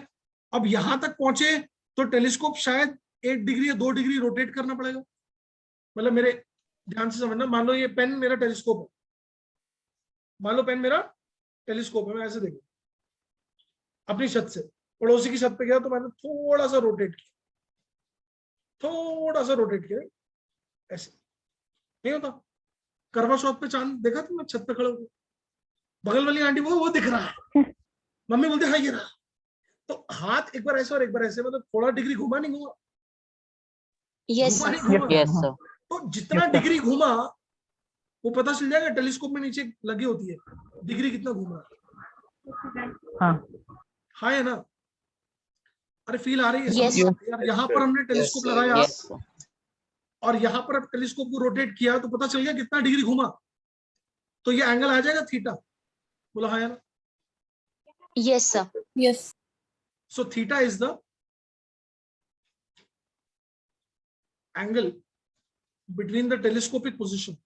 A: अब यहां तक पहुंचे तो टेलीस्कोप शायद 1 डिग्री या 2 डिग्री रोटेट करना पड़ेगा। मतलब मेरे ध्यान से समझना, मान लो ये पेन मेरा टेलीस्कोप है, मान लो पेन मेरा टेलीस्कोप है, मैं ऐसे देखूं अपनी छत से, पड़ोसी की छत पे गया तो मैंने थोड़ा सा रोटेट किया, थोड़ा सा रोटेट किया, ऐसे नहीं होता? करवा चौथ पे चांद देखा तुमने छत पे खड़े होकर? बगल वाली आंटी वो दिख रहा है, मम्मी बोलते हाँ ये रहा। तो हाथ एक बार ऐसे और एक बार ऐसे, मतलब थोड़ा डिग्री घुमा नहीं घुमा?
D: यस
A: घुमा नहीं
D: सर,
A: घुमा?
G: Yes sir.
A: तो जितना डिग्री घुमा वो पता चल जाएगा, टेलीस्कोप में नीचे लगी होती है डिग्री कितना घूमा। हाँ है ना? अरे फील आ रही है?
D: Yes.
A: यार यहाँ पर हमने टेलीस्कोप लगाया
G: यस सर।
A: और यहाँ पर अब टेलीस्कोप को रोटेट किया तो पता चल गया कितना डिग्री घुमा, तो ये एंगल आ जाएगा थीटा। बोला हाँ या ना?
D: yes sir,
C: Yes.
A: So theta is the angle between the telescopic position.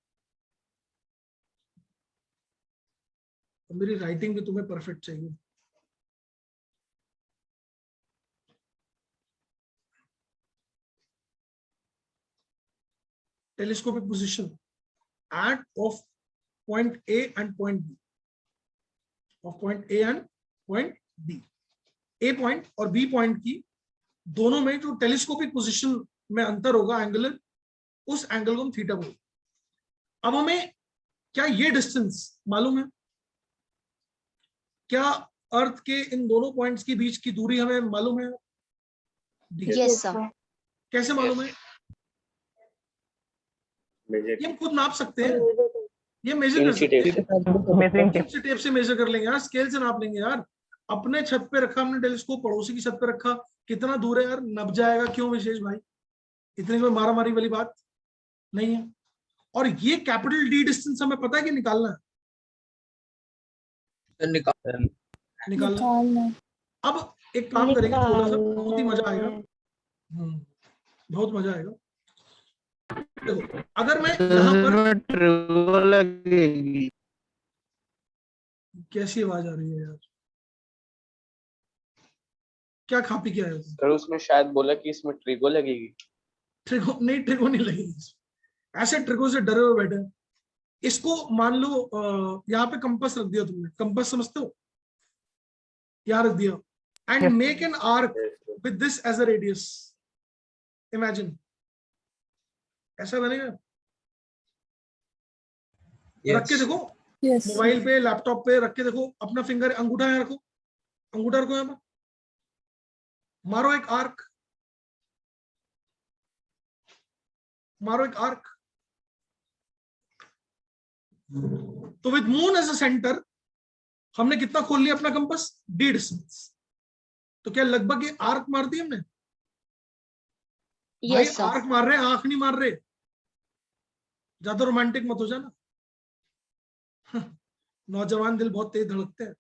A: मेरी राइटिंग भी तुम्हें परफेक्ट चाहिए। Telescopic position at of point A and point B, of point A and point B. A point और B point की दोनों में जो telescopic position में अंतर होगा एंगुलर, उस एंगल को हम थीटा बोलते हैं। अब हमें क्या ये डिस्टेंस मालूम है? क्या अर्थ के इन दोनों पॉइंट्स के बीच की दूरी हमें मालूम है?
D: Yes sir.
A: कैसे मालूम है? ये हम खुद नाप सकते हैं, ये मेजर कर सकते हैं, टेप से मेजर कर लेंगे यार, स्केल से नाप लेंगे यार। अपने छत पे रखा हमने टेलीस्कोप, पड़ोसी की छत पे रखा, कितना दूर है यार, नप जाएगा। क्यों विशेष भाई, इतनी कोई मारा मारी वाली बात नहीं है। और ये कैपिटल डी डिस्टेंस हमें पता है कि निकालना है? निकालना। अब एक काम करेंगे थोड़ा सा, बहुत ही मजा आएगा, बहुत मजा आएगा। देखो अगर मैं यहाँ पर
J: लगेगी,
A: कैसी आवाज आ रही है यार, क्या खा पी के आया तुम?
B: सर उसमें शायद बोला कि इसमें ट्रिगो लगेगी।
A: ट्रिगो नहीं, ट्रिगो नहीं लगेगी, ऐसे ट्रिगो से डरे हुए बैठे हैं। इसको मान लो यहाँ पे कंपास रख दिया तुमने, कंपास समझते हो, यहाँ रख दिया, and make an arc with this as a radius. Imagine ऐसा बनेगा। रख के देखो, मोबाइल पे, लैपटॉप पे रख के देखो, अपना फिंगर, अंगूठा यहाँ रखो, अंगूठा रखो यहाँ पर, मारो एक आर्क, मारो एक आर्क। तो with moon as a centre हमने कितना खोल लिया अपना कंपास? D distance. तो क्या लगभग ये आर्क मार दी हमने? भाई आर्क मार रहे, आंख नहीं मार रहे। ज्यादा रोमांटिक मत हो जाना। नौजवान दिल बहुत तेज धड़कते हैं,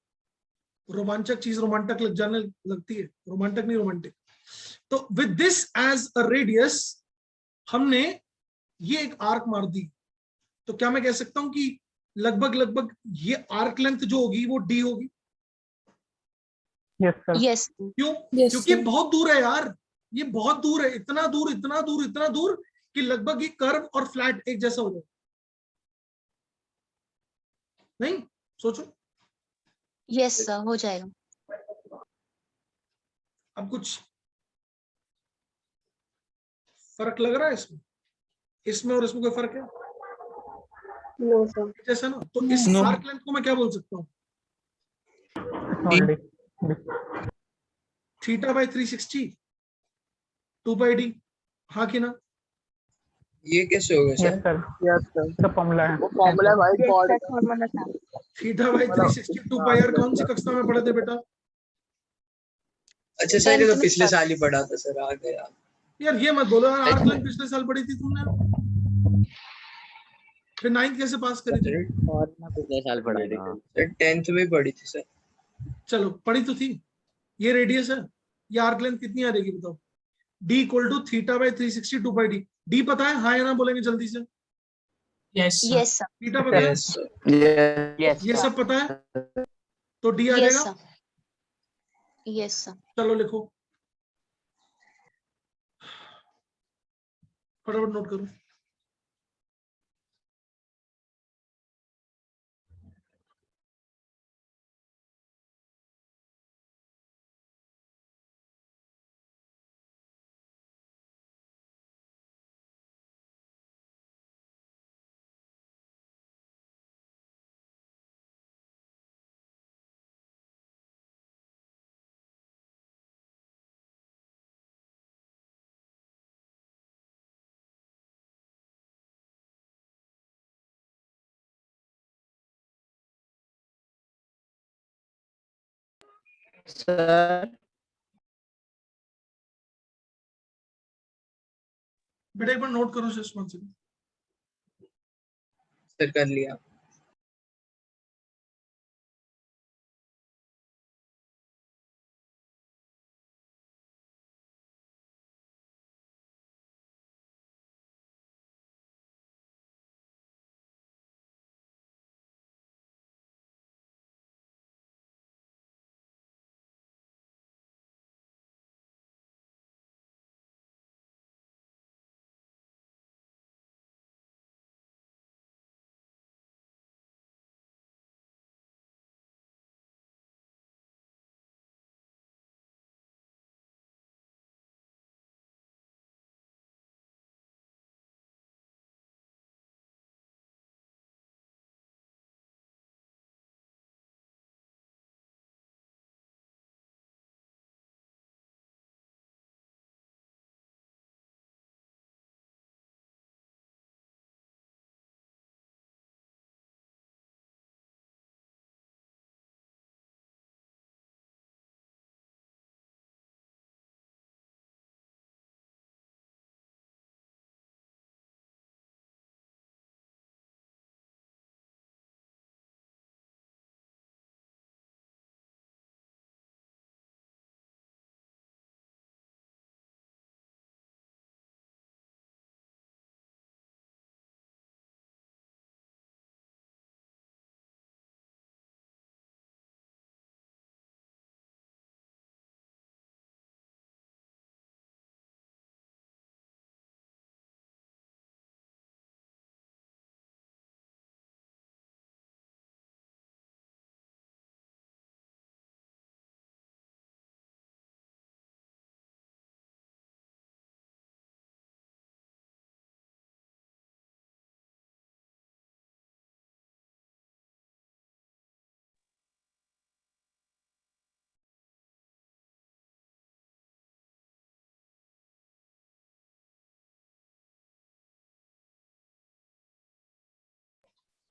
A: रोमांचक चीज रोमांटक लग जाने लगती है, रोमांटक नहीं रोमांटिक। तो with this as a radius हमने ये एक आर्क मार दी। तो क्या मैं कह सकता हूं कि लगभग लगभग ये आर्क लेंथ जो होगी वो डी होगी?
D: यस।
A: क्यों? क्योंकि बहुत दूर है यार, ये बहुत दूर है, इतना दूर, इतना दूर, इतना दूर कि लगभग ये कर्व और फ्लैट एक जैसा हो जाए। नहीं सोचो।
D: यस सर, हो जाएगा।
A: अब कुछ फर्क लग रहा है इसमें? इसमें और इसमें कोई फर्क है?
C: No sir.
A: जैसा ना, तो इस आर्क लेंथ को मैं क्या बोल सकता हूँ? Theta by 360, 2 by D. हाँ कि ना?
E: ये कैसे होगा सर?
B: यस सर, तो फॉर्मूला है, वो फॉर्मूला है भाई, कॉर्ड फॉर्मूला था।
A: थीटा बाय 360 2 पाई आर कौन सी कक्षा में पढ़े थे बेटा?
E: अच्छा सर, ये तो पिछले साल ही पढ़ा था सर, आ गया
A: यार। ये मत बोलो यार, आर्क लेंथ पिछले साल पढ़ी थी तुमने, फिर 9th कैसे पास करी थी?
G: और ना पिछले साल पढ़ा था
E: सर, 10th में पढ़ी थी सर।
A: चलो पढ़ी तो थी। ये रेडियस है, ये आर्क लेंथ कितनी आ रहेगी बताओ? D equal to theta by 360 2 pi D. D पता है? हाँ या ना बोलेंगे जल्दी से?
F: Yes
D: yes sir.
A: थीटा पता है?
J: यस
A: ये सब पता है? तो डी आ
D: यस
A: जाएगा।
D: सर। Yes sir.
A: चलो लिखो, फटाफट नोट करो।
J: सर
A: बेटा एक बार नोट करो रिस्पॉन्सिबल।
E: सर कर लिया।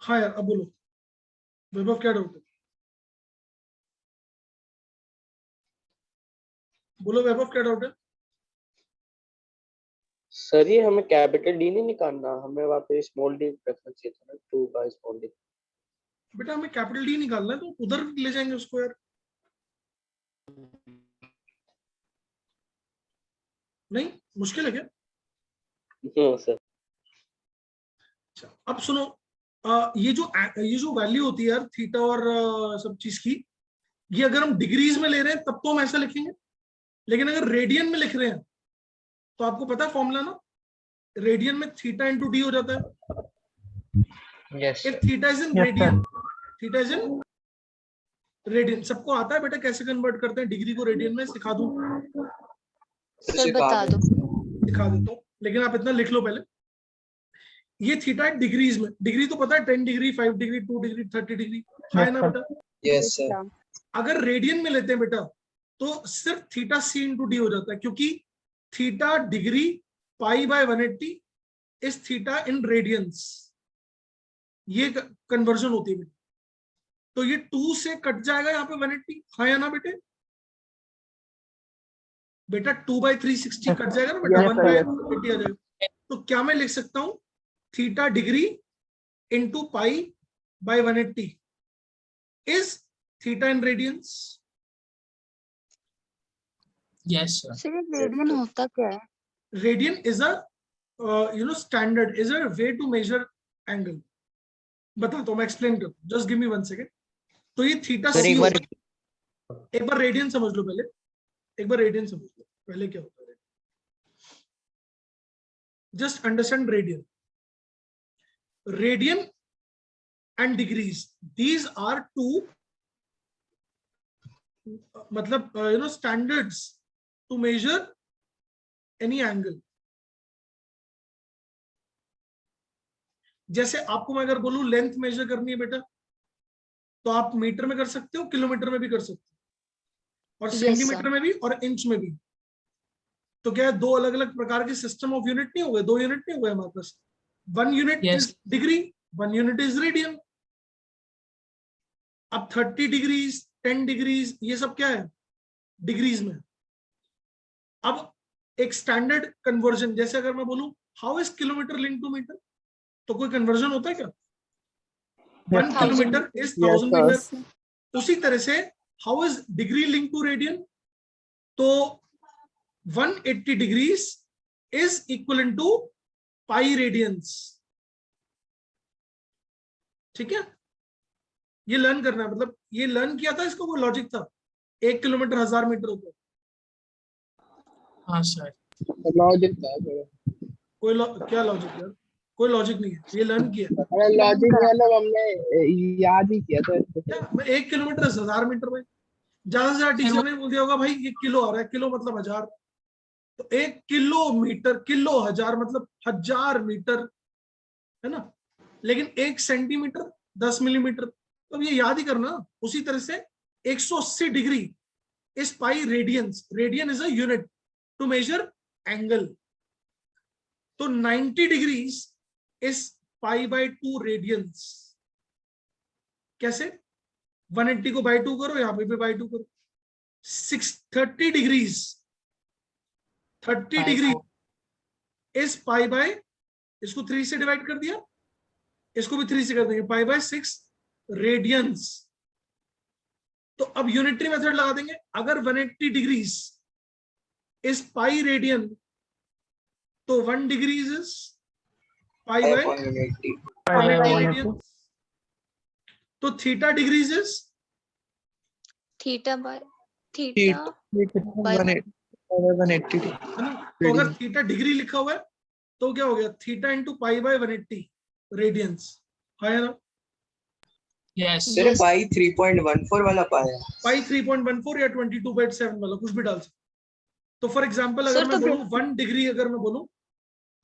A: हाँ यार अब बोलो वैभव, क्या डाउट है? बोलो वैभव, क्या डाउट है?
L: सर ये हमें कैपिटल डी नहीं निकालना, हमें वहाँ पे स्मॉल डी रखना चाहिए था ना, 2 बाय स्मॉल डी।
A: बेटा हमें कैपिटल डी निकालना है तो उधर ले जाएंगे उसको यार। नहीं मुश्किल है क्या?
L: हाँ सर।
A: अच्छा अब सुनो, ये जो वैल्यू होती है यार थीटा और सब चीज की, ये अगर हम डिग्रीज में ले रहे हैं तब तो हम ऐसा लिखेंगे, लेकिन अगर रेडियन में लिख रहे हैं तो आपको पता है फॉर्मूला ना, रेडियन में थीटा इंटू डी हो जाता है।
E: Yes.
A: If theta is in radian, theta is in radian, सबको आता है बेटा कैसे कन्वर्ट करते हैं डिग्री को रेडियन में? सिखा दूं?
D: सर बता दो।
A: दिखा देता हूँ, लेकिन आप इतना लिख लो पहले। ये थीटा है डिग्रीज में, डिग्री तो पता है 10 डिग्री 5 डिग्री 2 डिग्री 30 डिग्री, है ना बेटा?
E: Yes, sir.
A: अगर रेडियन में लेते हैं बेटा तो सिर्फ थीटा सी इंटू डी हो जाता है, क्योंकि theta degree pi by 180 is theta in radiance, ये कन्वर्जन होती है। तो ये 2 से कट जाएगा यहाँ पे 180, हाँ या ना बेटे? बेटा 2/360 कट जाएगा ना बेटा, 1/80 आ जाएगा। तो क्या मैं लिख सकता हूं theta degree into pi by 180 is theta in radians?
F: Yes sir.
D: Sir radian होता क्या है?
A: Radian is a standard, is a way to measure angle. बताता हूं मैं, एक्सप्लेन करता हूं, जस्ट गिव मी 1 सेकेंड। तो ये थीटा सी, एक बार रेडियन समझ लो पहले, एक बार रेडियन समझ लो पहले क्या होता है। Just understand radian, radian and degrees, these are two मतलब standards to measure any angle. जैसे आपको मैं अगर बोलूं लेंथ मेजर करनी है बेटा, तो आप मीटर में कर सकते हो, किलोमीटर में भी कर सकते हो, और सेंटीमीटर में भी और इंच में भी। तो क्या है, 2 अलग अलग प्रकार के सिस्टम ऑफ यूनिट नहीं हो गए, 2 यूनिट नहीं हो गए हमारे पास। 1 unit is degree, 1 unit is radian. अब 30 डिग्रीज 10 डिग्रीज ये सब क्या है, डिग्रीज में। अब एक स्टैंडर्ड कन्वर्जन, जैसे अगर मैं बोलूं how is kilometre link to metre, तो कोई कन्वर्जन होता है क्या? 1 किलोमीटर इज 1000 मीटर। उसी तरह से how is degree link to radian, तो 180 degrees is equal to pi radians. ठीक है, ये लर्न करना है, मतलब ये लर्न किया था, इसका कोई लॉजिक था? 1 किलोमीटर 1000 मीटर होता है।
F: हाँ सर,
B: लॉजिक था
A: कोई क्या लॉजिक यार? कोई लॉजिक नहीं है, ये लर्न किया।
B: अरे लॉजिक मतलब हमने याद ही किया था इसको।
A: क्या मैं 1 किलोमीटर 1000 मीटर में, ज्यादा से ज्यादा टीचर ने बोल दिया होगा भाई ये किलो आ रहा है, किलो मतलब 1000, तो 1 किलोमीटर, किलो 1000 मतलब 1000 मीटर, है ना? लेकिन 1 सेंटीमीटर 10 मिलीमीटर, तो ये याद ही करना। उसी तरह से 180 degree is pi radians, radian is a unit to measure angle. तो 90 degrees is pi by 2 radians. कैसे? 180 को बाय 2 करो, यहां पे भी बाय 2 करो। 30 degrees, 30 degree is pi bye, इसको 3 से डिवाइड कर दिया, इसको भी 3 से कर देंगे, पाई बाय 6 रेडियंस। तो अब यूनिटरी मेथड लगा देंगे। अगर 180 डिग्रीज इज पाई रेडियन, तो 1 degrees is pi by 180 radian. तो theta degrees is
D: theta by theta by
B: 180
A: है ना? तो अगर थीटा डिग्री लिखा हुआ है तो क्या हो गया, theta into pi by 180 radians, है ना?
F: यस
E: सर पाई 3.14 वाला पाया,
A: पाई 3.14 या 22/7 वाला कुछ भी डाल सकते। तो फॉर एग्जांपल अगर मैं बोलूं 1 डिग्री, अगर मैं बोलूं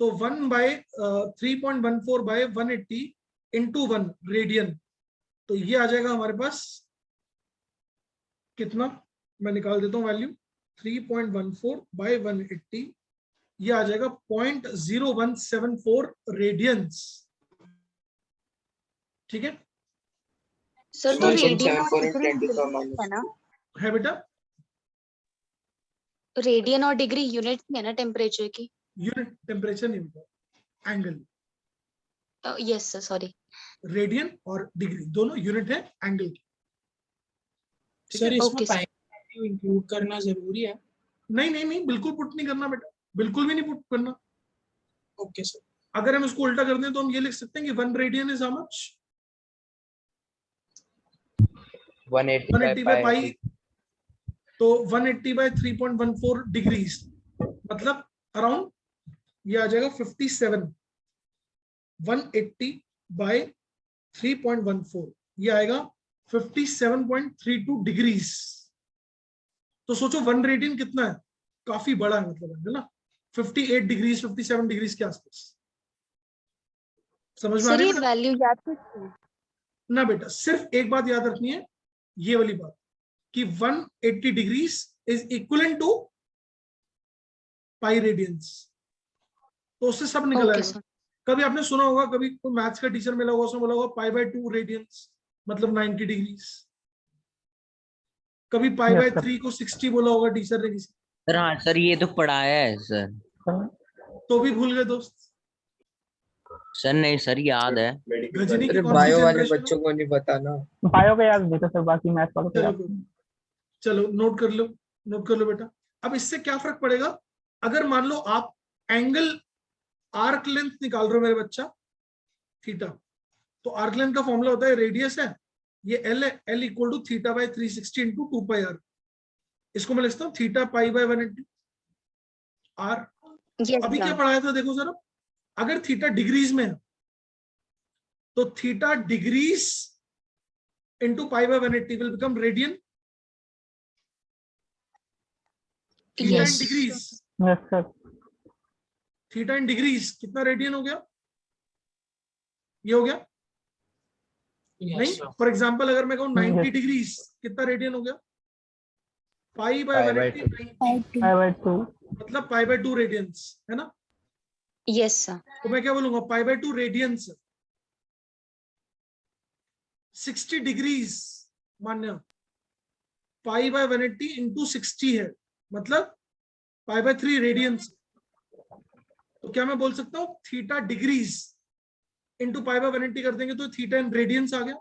A: तो 1/3.14 बाय 180 इंटू 1 रेडियन, तो ये आ जाएगा हमारे पास कितना, मैं निकाल देता हूं वैल्यू, 3.14 बाय 180, ये आ जाएगा 0.0174 रेडियंस। ठीक है,
D: सर तो रेडियन
E: 1.74
D: और
E: and
D: degree
E: 10 to the
D: unit
E: minus
D: है ना?
A: है बेटा?
D: रेडियन और डिग्री यूनिट है ना टेम्परेचर की?
A: यूनिट टेम्परेचर नहीं होता, angle.
D: Yes sir, sorry.
A: Radian और डिग्री दोनों यूनिट है एंगल की।
F: सर इसमें
D: Okay, sir.
F: Time value include करना जरूरी है?
A: नहीं नहीं नहीं, बिल्कुल पुट नहीं करना बेटा, बिल्कुल भी नहीं पुट करना।
F: Okay sir.
A: अगर हम इसको उल्टा कर दें तो हम ये लिख सकते हैं कि 1 radian is how much?
E: 180
A: by pi, तो 180 बाय 3.14 डिग्रीज, मतलब अराउंड ये आ जाएगा 57। 180 बाय 3.14 ये आएगा 57.32 डिग्रीज। तो सोचो 1 रेडियन कितना है, काफी बड़ा है, मतलब है ना, 58 डिग्रीज 57 डिग्रीज के आसपास। समझ में आ
D: सर
A: रही
D: ये
A: है बेटा?
D: वैल्यू याद रखिए।
A: ना बेटा, सिर्फ एक बात याद रखनी है, ये वाली बात, कि 180 degrees is equivalent to pi radians. तो उससे सब निकल
D: Okay,
A: आएगा।
D: sir.
A: कभी आपने सुना होगा, कभी कोई मैथ्स का टीचर मिला होगा, उसने बोला होगा पाई बाय 2 रेडियंस मतलब 90 डिग्रीज। कभी पाई बाय 3 को 60 बोला होगा टीचर ने किसी।
G: सर हाँ सर, ये तो पढ़ाया है सर।
A: तो भी भूल गए दोस्त।
G: सर नहीं सर, याद है।
A: गजनी की
E: अरे
A: कौन सी
E: बायो वाले
A: जनरेशन है?
E: बच्चों को नहीं पता ना।
B: बायो का याद नहीं था सर, बाकी मैथ वालों को
A: चलो
B: याद था।
A: चलो नोट कर लो, नोट कर लो बेटा। अब इससे क्या फर्क पड़ेगा, अगर मान लो आप एंगल आर्क लेंथ निकाल रहे हो मेरे बच्चा, थीटा, तो आर्क लेंथ का फॉर्मूला होता है, रेडियस है ये एल है, L equal to theta by 360 into 2 pi R. इसको मैं लिखता हूँ थीटा पाई बाय 180 आर। अभी क्या पढ़ाया था देखो जरा, अगर थीटा डिग्रीज में है तो theta degrees into pi by 180 will become radian. Theta in degrees,
B: yes sir.
A: Theta in degrees कितना रेडियन हो गया? ये हो गया? नहीं, फॉर एग्जांपल अगर मैं कहूं 90 डिग्रीज कितना रेडियन हो गया? पाई बाय 180
B: 5/2
A: मतलब पाई बाय 2 रेडियंस, है ना?
D: Yes sir.
A: तो मैं क्या बोलूंगा, पाई बाय 2 रेडियंस 60 डिग्रीज मान्य, पाई बाय 180 इंटू 60 है, मतलब पाई बाय 3 रेडियंस। तो क्या मैं बोल सकता हूँ theta degrees into pi by 180 कर देंगे तो थीटा इन रेडियंस आ गया।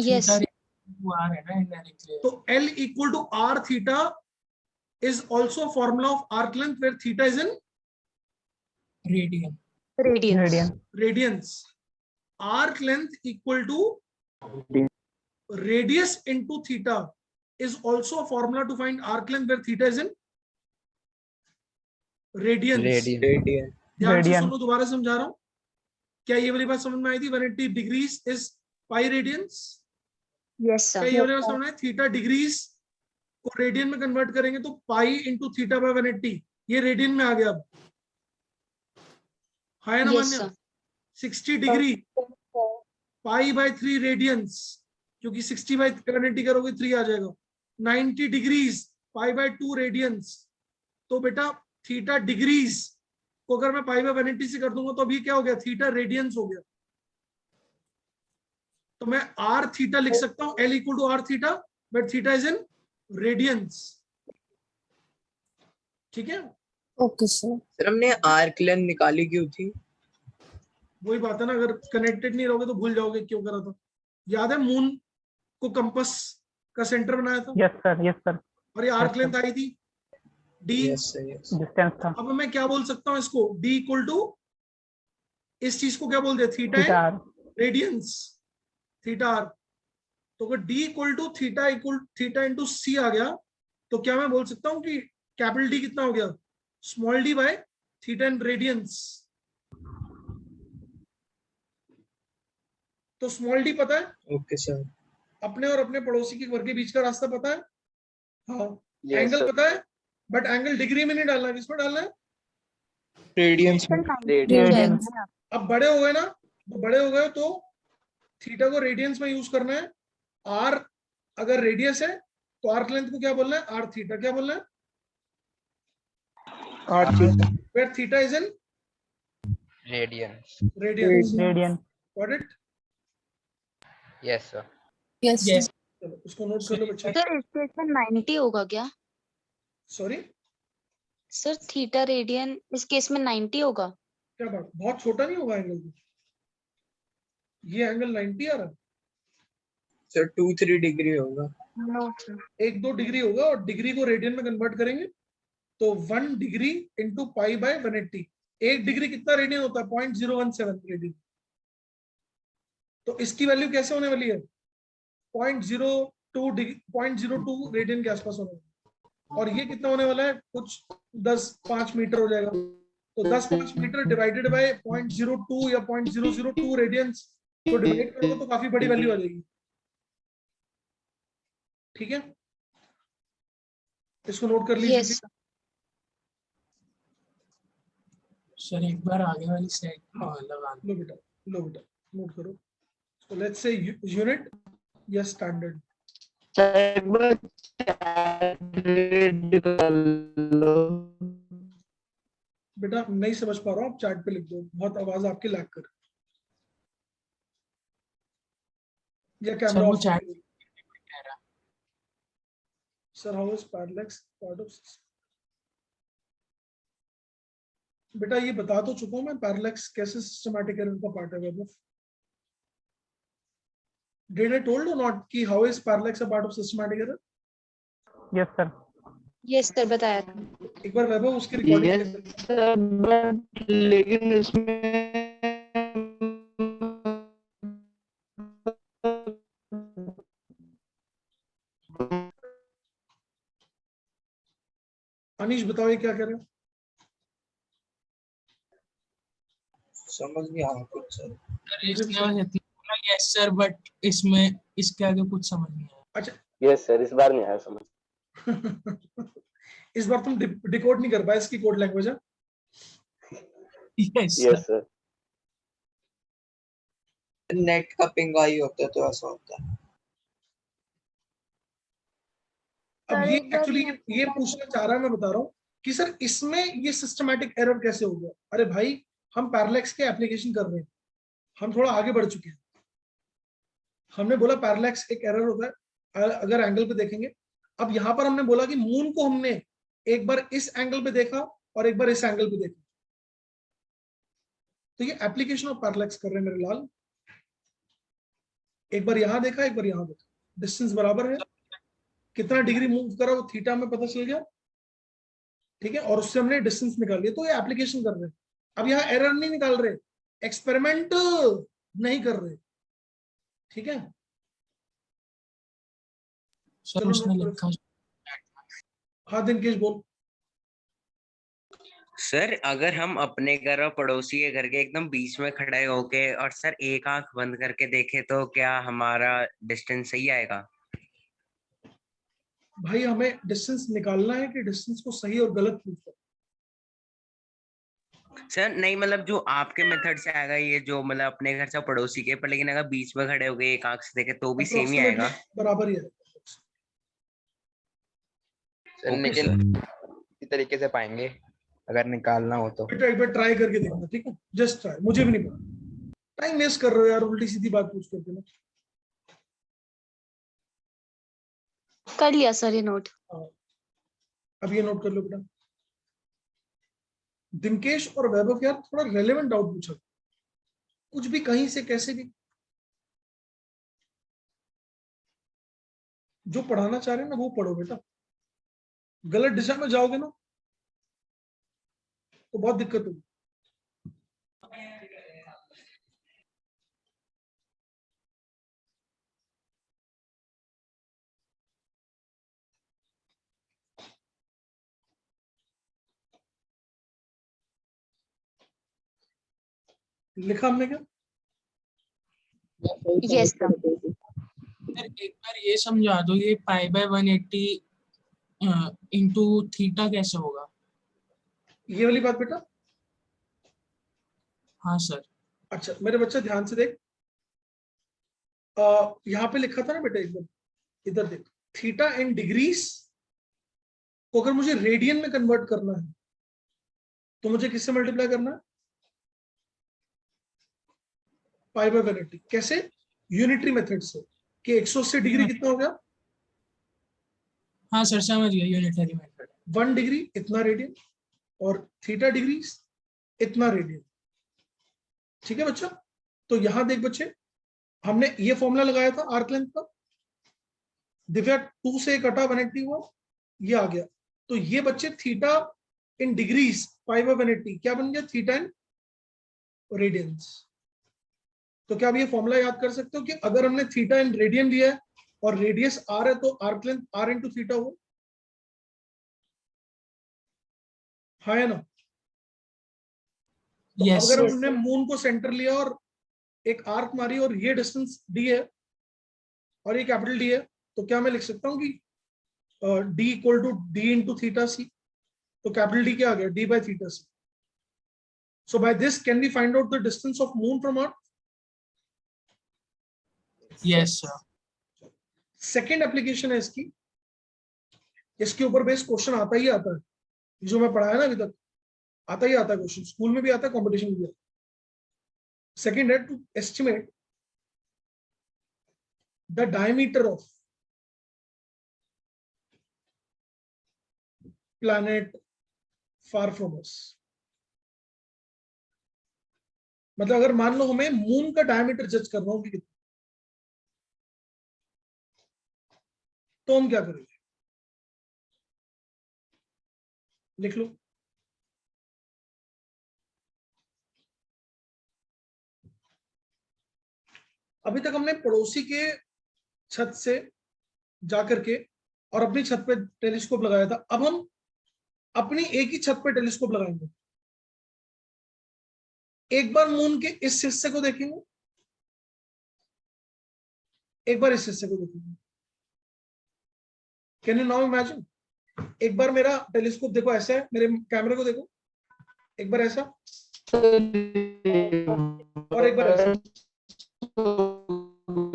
D: यस।
A: तो L equal to R theta is also a formula of arc length where theta is in
F: radian.
A: radians. Arc length equal to radius into theta is also a formula to find arc length where theta is in radians. ध्यान से सुनो, दोबारा समझा रहा हूं। क्या ये वाली बात समझ में आई थी? 180 degrees is pi radiance.
D: Yes sir.
A: क्या ये वाली बात समझ में आई? थीटा डिग्रीज को रेडियन में कन्वर्ट करेंगे तो पाई इंटू थीटा बाय 180, ये रेडियन में आ गया। अब है ना मान्य? 60 डिग्री पाई बाय 3 रेडियंस, क्योंकि 60 बाय 180 करोगे 3 आ जाएगा। 90 डिग्रीज पाई बाय 2 रेडियंस। तो बेटा थीटा डिग्रीज को अगर मैं पाई बाय 180 से कर दूंगा तो अभी क्या हो गया? थीटा रेडियंस हो गया। तो मैं आर थीटा लिख सकता हूं, L equal to R theta, but theta is in radians. ठीक है?
D: Okay sir.
E: सर हमने आर्क लेंथ निकाली क्यों थी?
A: वही बात है ना, अगर कनेक्टेड नहीं रहोगे तो भूल जाओगे क्यों करा था। याद है मून को कंपास का सेंटर बनाया था?
B: Yes sir, yes sir.
A: और ये आर्क लेंथ आई थी डी।
B: डिस्टेंस था।
A: अब मैं क्या बोल सकता हूँ इसको, डी इक्वल टू इस चीज को क्या बोल दिया? Theta radians, theta R. तो अगर D equal to theta into C आ गया तो क्या मैं बोल सकता हूँ कि कैपिटल डी कितना हो गया? Small D by theta in radiance. तो स्मॉल डी पता है?
E: Okay sir.
A: अपने और अपने पड़ोसी के घर के बीच का रास्ता पता है? हाँ।
E: Yes,
A: angle
E: sir.
A: पता है, बट एंगल डिग्री में नहीं डालना, किसमें डालना है?
E: रेडियंस में।
A: अब बड़े हो गए ना, तो बड़े हो गए तो थीटा को रेडियंस में यूज करना है। आर अगर रेडियस है तो आर्क लेंथ को क्या बोलना है? R theta. क्या बोलना है?
B: R theta.
A: Where theta is in
E: radian.
A: Radian got it?
E: Yes sir.
D: Yes
F: Yes.
A: चलो उसको नोट कर लो बच्चे।
D: सर इस केस में 90 होगा क्या?
A: सॉरी
D: सर थीटा रेडियन इस केस में 90 होगा?
A: क्या बात, बहुत छोटा नहीं होगा एंगल? ये एंगल 90 आ रहा है?
E: सर 2-3 डिग्री होगा।
D: No sir.
A: 1-2 डिग्री होगा, और डिग्री को रेडियन में कन्वर्ट करेंगे तो 1 degree into pi by 180। 1 degree कितना रेडियन होता है? 0.017 रेडियन। तो इसकी वैल्यू कैसे होने वाली है? 0.02 डिग्री, 0.02 रेडियन के आसपास होने वाली है। और ये कितना होने वाला है? कुछ 10-5 मीटर हो जाएगा। तो 10-5 मीटर डिवाइडेड बाय 0.02 या 0.002 रेडियंस तो डिवाइड करोगे तो काफी बड़ी वैल्यू आ जाएगी। ठीक है, इसको नोट कर लीजिए।
D: यस
F: सर एक बार आगे वाली स्लाइड लगा
A: लो बेटा नोट करो। So let's say unit या standard।
J: एक बार chat read कर लो।
A: बेटा नहीं समझ पा रहा हूँ, आप चैट पे लिख दो, बहुत आवाज आपकी लैग कर। या
F: सर
A: कैमरा
F: वो
A: ऑफ
F: चैट
A: करो। Sir how is parallax part of? बेटा ये बता तो चुका हूँ मैं, पैरेलैक्स कैसे सिस्टमैटिक एरर का पार्ट है। Vaibhav, did I told or not कि how is parallax a part of systematic error?
D: Yes sir बताया था।
A: एक बार वैभव उसकी रिकॉर्डिंग
J: Yes sir, but लेकिन इसमें
A: अनीश बताओ ये क्या कह रहे हो?
E: समझ नहीं आया कुछ सर।
F: इसमें यस सर, बट इसमें इसके आगे कुछ समझ नहीं आया।
A: अच्छा
L: यस सर, इस बार नहीं आया समझ।
A: इस बार तुम डिकोड नहीं कर पाए इसकी कोड लैंग्वेज है?
F: Yes
L: yes sir.
E: नेट का पिंग आई होता है तो ऐसा होता है।
A: अब ये एक्चुअली ये पूछना चाह रहा है, मैं बता रहा हूँ कि सर इसमें ये सिस्टमैटिक एरर कैसे हो गया। अरे भाई हम पैरेलैक्स के एप्लीकेशन कर रहे हैं, हम थोड़ा आगे बढ़ चुके हैं। हमने बोला पैरेलैक्स एक एरर होता है अगर एंगल पे देखेंगे। अब यहाँ पर हमने बोला कि मून को हमने एक बार इस एंगल पे देखा और एक बार इस एंगल पे देखा, तो ये एप्लीकेशन ऑफ पैरेलैक्स कर रहे हैं मेरे लाल। एक बार यहां देखा, एक बार यहां देखा, डिस्टेंस बराबर है, कितना डिग्री मूव करा वो थीटा में पता चल गया। ठीक है, और उससे हमने डिस्टेंस निकाल लिया, तो ये एप्लीकेशन कर रहे हैं। अब यहाँ एरर नहीं निकाल रहे, एक्सपेरिमेंट नहीं कर रहे। ठीक है,
F: सर उसने लिखा।
A: हाँ दिनकेश बोल।
G: सर अगर हम अपने घर और पड़ोसी के घर के एकदम बीच में खड़े होके और सर एक आंख बंद करके देखे तो क्या हमारा डिस्टेंस सही आएगा?
A: भाई हमें डिस्टेंस निकालना है कि डिस्टेंस को सही और गलत प्रूफ करना?
G: सर नहीं, मतलब जो आपके मेथड से आएगा ये जो मतलब अपने घर से पड़ोसी के पर, लेकिन अगर बीच में खड़े हो गए एक आंख से देखे तो भी सेम ही आएगा।
A: बराबर ही है
E: सर लेकिन इसी तरीके से पाएंगे अगर निकालना हो तो।
A: एक बार ट्राई करके देखना। ठीक है, जस्ट ट्राई। मुझे भी नहीं पता, टाइम वेस्ट कर रहे हो यार उल्टी सीधी बात पूछ करके ना।
D: कर लिया सर ये नोट।
A: अब ये नोट कर लो बेटा। दिनकेश और वैभव यार थोड़ा रेलेवेंट डाउट पूछा, कुछ भी कहीं से कैसे भी। जो पढ़ाना चाह रहे हैं ना वो पढ़ो बेटा, गलत दिशा में जाओगे ना तो बहुत दिक्कत होगी। लिखा हमने क्या?
D: Yes sir.
F: सर एक बार ये समझा दो, ये पाई बाय 180 इंटू थीटा कैसे होगा?
A: ये वाली बात बेटा?
F: हाँ सर।
A: अच्छा मेरे बच्चा ध्यान से देख, यहाँ पे लिखा था ना बेटा, एकदम इधर देख, थीटा इन डिग्रीज को अगर मुझे रेडियन में कन्वर्ट करना है तो मुझे किससे मल्टीप्लाई करना है? पाई बाय 180। कैसे? यूनिटरी मेथड से कि 180 डिग्री कितना हो गया?
F: हाँ सर समझ गया, यूनिटरी मेथड।
A: 1 डिग्री इतना रेडियन और थीटा डिग्री इतना रेडियन। ठीक है बच्चा? तो यहां देख बच्चे, हमने ये फॉर्मूला लगाया था आर्क लेंथ का, दिव्या 2 से कटा 180 हुआ, ये आ गया। तो ये बच्चे theta in degrees pi by 180 क्या बन गया? Theta in radiance. तो क्या आप ये फॉर्मूला याद कर सकते हो कि अगर हमने थीटा इन रेडियन लिया है और रेडियस आर है तो arc length R into theta हो? हाँ है ना? तो
F: Yes,
A: अगर
F: sir.
A: हमने मून को सेंटर लिया और एक आर्क मारी और ये डिस्टेंस डी है और ये कैपिटल डी है, तो क्या मैं लिख सकता हूँ कि D equal to D into theta C? तो कैपिटल डी क्या आ गया? D by theta C. So by this can we find out the distance of moon from earth?
F: Yes, sir.
A: Second application है इसकी, इसके ऊपर बेस्ड क्वेश्चन आता ही आता है, जो मैं पढ़ाया ना अभी तक, आता ही आता है क्वेश्चन, स्कूल में भी आता है, कंपटीशन में भी आता है। सेकेंड है to estimate the diameter of planet far from us. मतलब अगर मान लो हमें मून का डायमीटर जज करना हो कि कितना, तो हम क्या करेंगे? लिख लो। अभी तक हमने पड़ोसी के छत से जाकर के और अपनी छत पे टेलीस्कोप लगाया था, अब हम अपनी एक ही छत पे टेलीस्कोप लगाएंगे। एक बार मून के इस हिस्से को देखेंगे, एक बार इस हिस्से को देखेंगे। Can you now imagine? एक बार मेरा टेलीस्कोप देखो ऐसा है, मेरे कैमरे को देखो, एक बार ऐसा और एक बार ऐसा,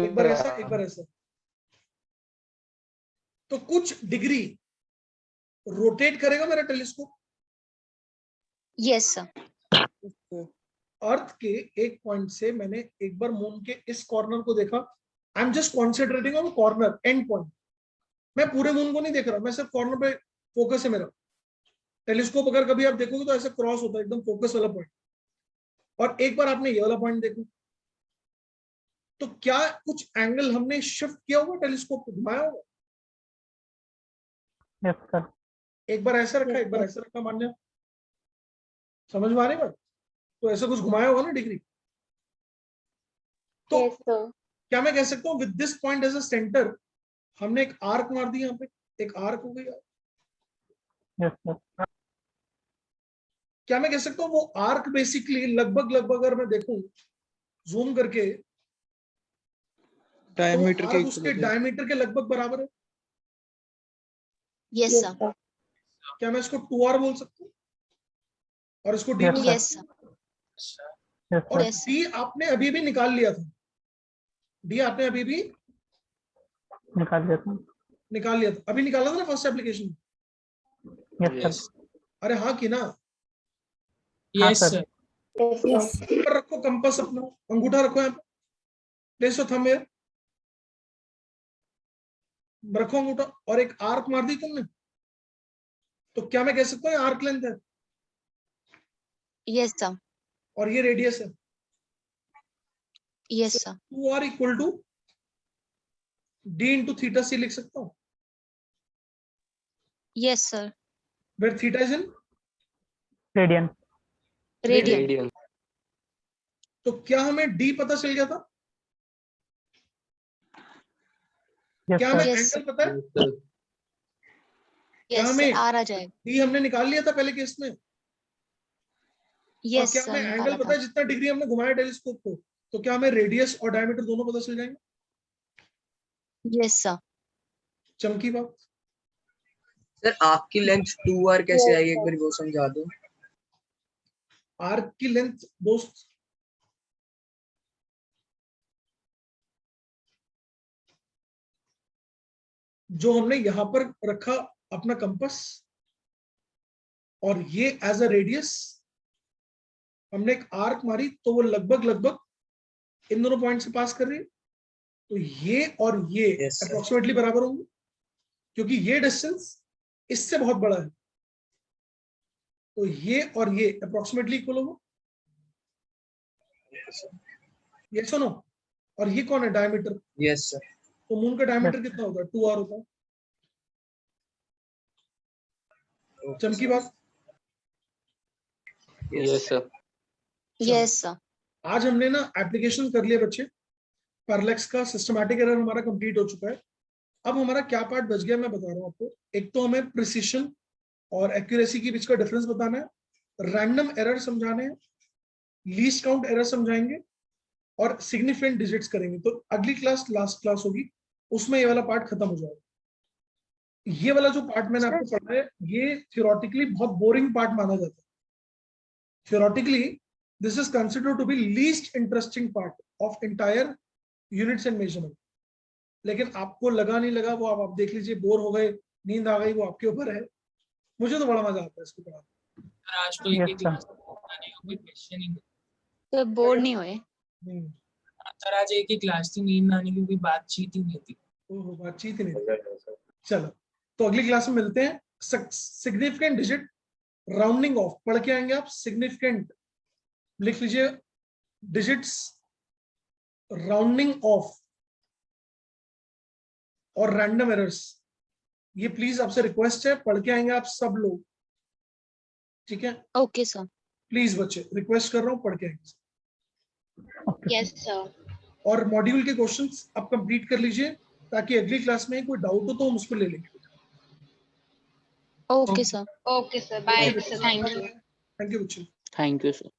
A: एक बार ऐसा, एक बार ऐसा। तो कुछ डिग्री रोटेट करेगा मेरा टेलीस्कोप।
D: Yes sir.
A: अर्थ के एक पॉइंट से मैंने एक बार मून के इस कॉर्नर को देखा, I am just concentrating on corner and point. मैं पूरे मून को नहीं देख रहा, मैं सिर्फ कॉर्नर पे फोकस है मेरा। टेलीस्कोप अगर कभी आप देखोगे तो ऐसे क्रॉस होता है, एकदम फोकस वाला पॉइंट। और एक बार आपने ये वाला पॉइंट देखा, तो क्या कुछ एंगल हमने शिफ्ट किया होगा, टेलीस्कोप को घुमाया होगा?
B: Yes sir.
A: एक बार ऐसा रखा, एक बार ऐसा रखा, मान्य समझ में आ रही बात? तो ऐसा कुछ घुमाया होगा ना डिग्री। तो क्या मैं कह सकता हूँ with this point as a centre हमने एक आर्क मार दी, यहाँ पे एक आर्क हो गई।
B: Yes sir.
A: क्या मैं कह सकता हूँ वो आर्क बेसिकली लगभग अगर मैं देखूं जूम करके,
E: डायमीटर
A: तो आर्क उसके डायमीटर के लगभग बराबर है।
D: Yes sir.
A: क्या मैं इसको 2r बोल सकता हूँ और इसको d बोल
D: यस
A: सकता
D: सर।
A: हूँ? और d आपने अभी भी निकाल लिया था, d आपने अभी भी
B: निकाल
A: लिया था, अभी निकाला था ना फर्स्ट एप्लीकेशन।
B: Yes sir.
A: अरे हाँ कि ना?
F: Yes sir.
A: ऊपर रखो कंपास अपना, अंगूठा रखो यहाँ पे, प्लेस योर थंब हियर, रखो अंगूठा और एक आर्क मार दी तुमने, तो क्या मैं कह सकता हूँ आर्क लेंथ है?
D: Yes sir.
A: और ये रेडियस है।
D: Yes sir.
A: 2r equal to d into theta C लिख सकता हूँ।
D: Yes sir.
A: Where theta is in
B: radian.
D: Radian.
A: तो क्या हमें d पता चल गया था? क्या हमें एंगल पता है? क्या हमें
D: आ जाएगा।
A: d हमने निकाल लिया था पहले केस में? और क्या हमें एंगल पता है जितना डिग्री हमने घुमाया टेलीस्कोप को? तो क्या हमें रेडियस और डायमीटर दोनों पता चल जाएंगे?
D: Yes sir.
A: चमकी बात।
E: सर आपकी लेंथ 2r कैसे आई, एक बार वो समझा दो।
A: आर्क की लेंथ दोस्त जो हमने यहां पर रखा अपना कंपास और ये एज अ रेडियस हमने एक आर्क मारी, तो वो लगभग इन दोनों पॉइंट से पास कर रही है, तो ये और ये
E: Yes, sir.
A: अप्रोक्सीमेटली बराबर होंगे, क्योंकि ये डिस्टेंस इससे बहुत बड़ा है, तो ये और ये अप्रोक्सीमेटली इक्वल होगा। ये सुनो, और ये कौन है, डायमीटर।
E: Yes sir.
A: तो मून का डायमीटर कितना होता है, 2r होता है। चमकी बात।
L: Yes sir.
D: Yes sir.
A: आज हमने ना एप्लीकेशन कर लिया बच्चे, पैरालेक्स का सिस्टमैटिक एरर हमारा कंप्लीट हो चुका है। अब हमारा क्या पार्ट बच गया मैं बता रहा हूँ आपको। एक तो हमें प्रिसिशन और एक्यूरेसी के बीच का डिफरेंस बताना है, रैंडम एरर समझाने हैं, लीस्ट काउंट एरर समझाएंगे और सिग्निफिकेंट डिजिट्स करेंगे। तो अगली क्लास लास्ट क्लास होगी, उसमें ये वाला पार्ट खत्म हो जाएगा। ये वाला जो पार्ट मैंने आपको पढ़ा है, ये थियोरेटिकली बहुत बोरिंग पार्ट माना जाता है। Theoretically this is considered to be least interesting part of entire units and measurement. लेकिन आपको लगा नहीं लगा वो आप देख लीजिए, बोर हो गए, नींद आ गई, वो आपके ऊपर है। मुझे तो बड़ा मजा आता है इसको पढ़ाने।
F: आज तो एक ही क्लास कोई क्वेश्चन ही
D: तो बोर नहीं हुए।
F: सर आज एक ही क्लास थी, नींद आने की कोई बातचीत ही नहीं थी।
A: ओहो, बातचीत ही नहीं थी। चलो तो अगली क्लास में मिलते हैं। सिग्निफिकेंट डिजिट राउंडिंग ऑफ पढ़ के आएंगे आप। सिग्निफिकेंट लिख लीजिए, डिजिट्स राउंडिंग ऑफ और रैंडम एरर्स। ये प्लीज आपसे रिक्वेस्ट है, पढ़ के आएंगे आप सब लोग, ठीक है।
D: Okay sir.
A: प्लीज बच्चे, रिक्वेस्ट कर रहा हूँ, पढ़ के आएंगे।
H: Yes sir.
A: और मॉड्यूल के क्वेश्चंस आप कंप्लीट कर लीजिए, ताकि अगली क्लास में कोई डाउट हो तो हम उसको ले लेंगे।
D: Okay sir.
H: Okay sir, bye sir, thank you.
A: Thank you बच्चे।
L: Thank you sir.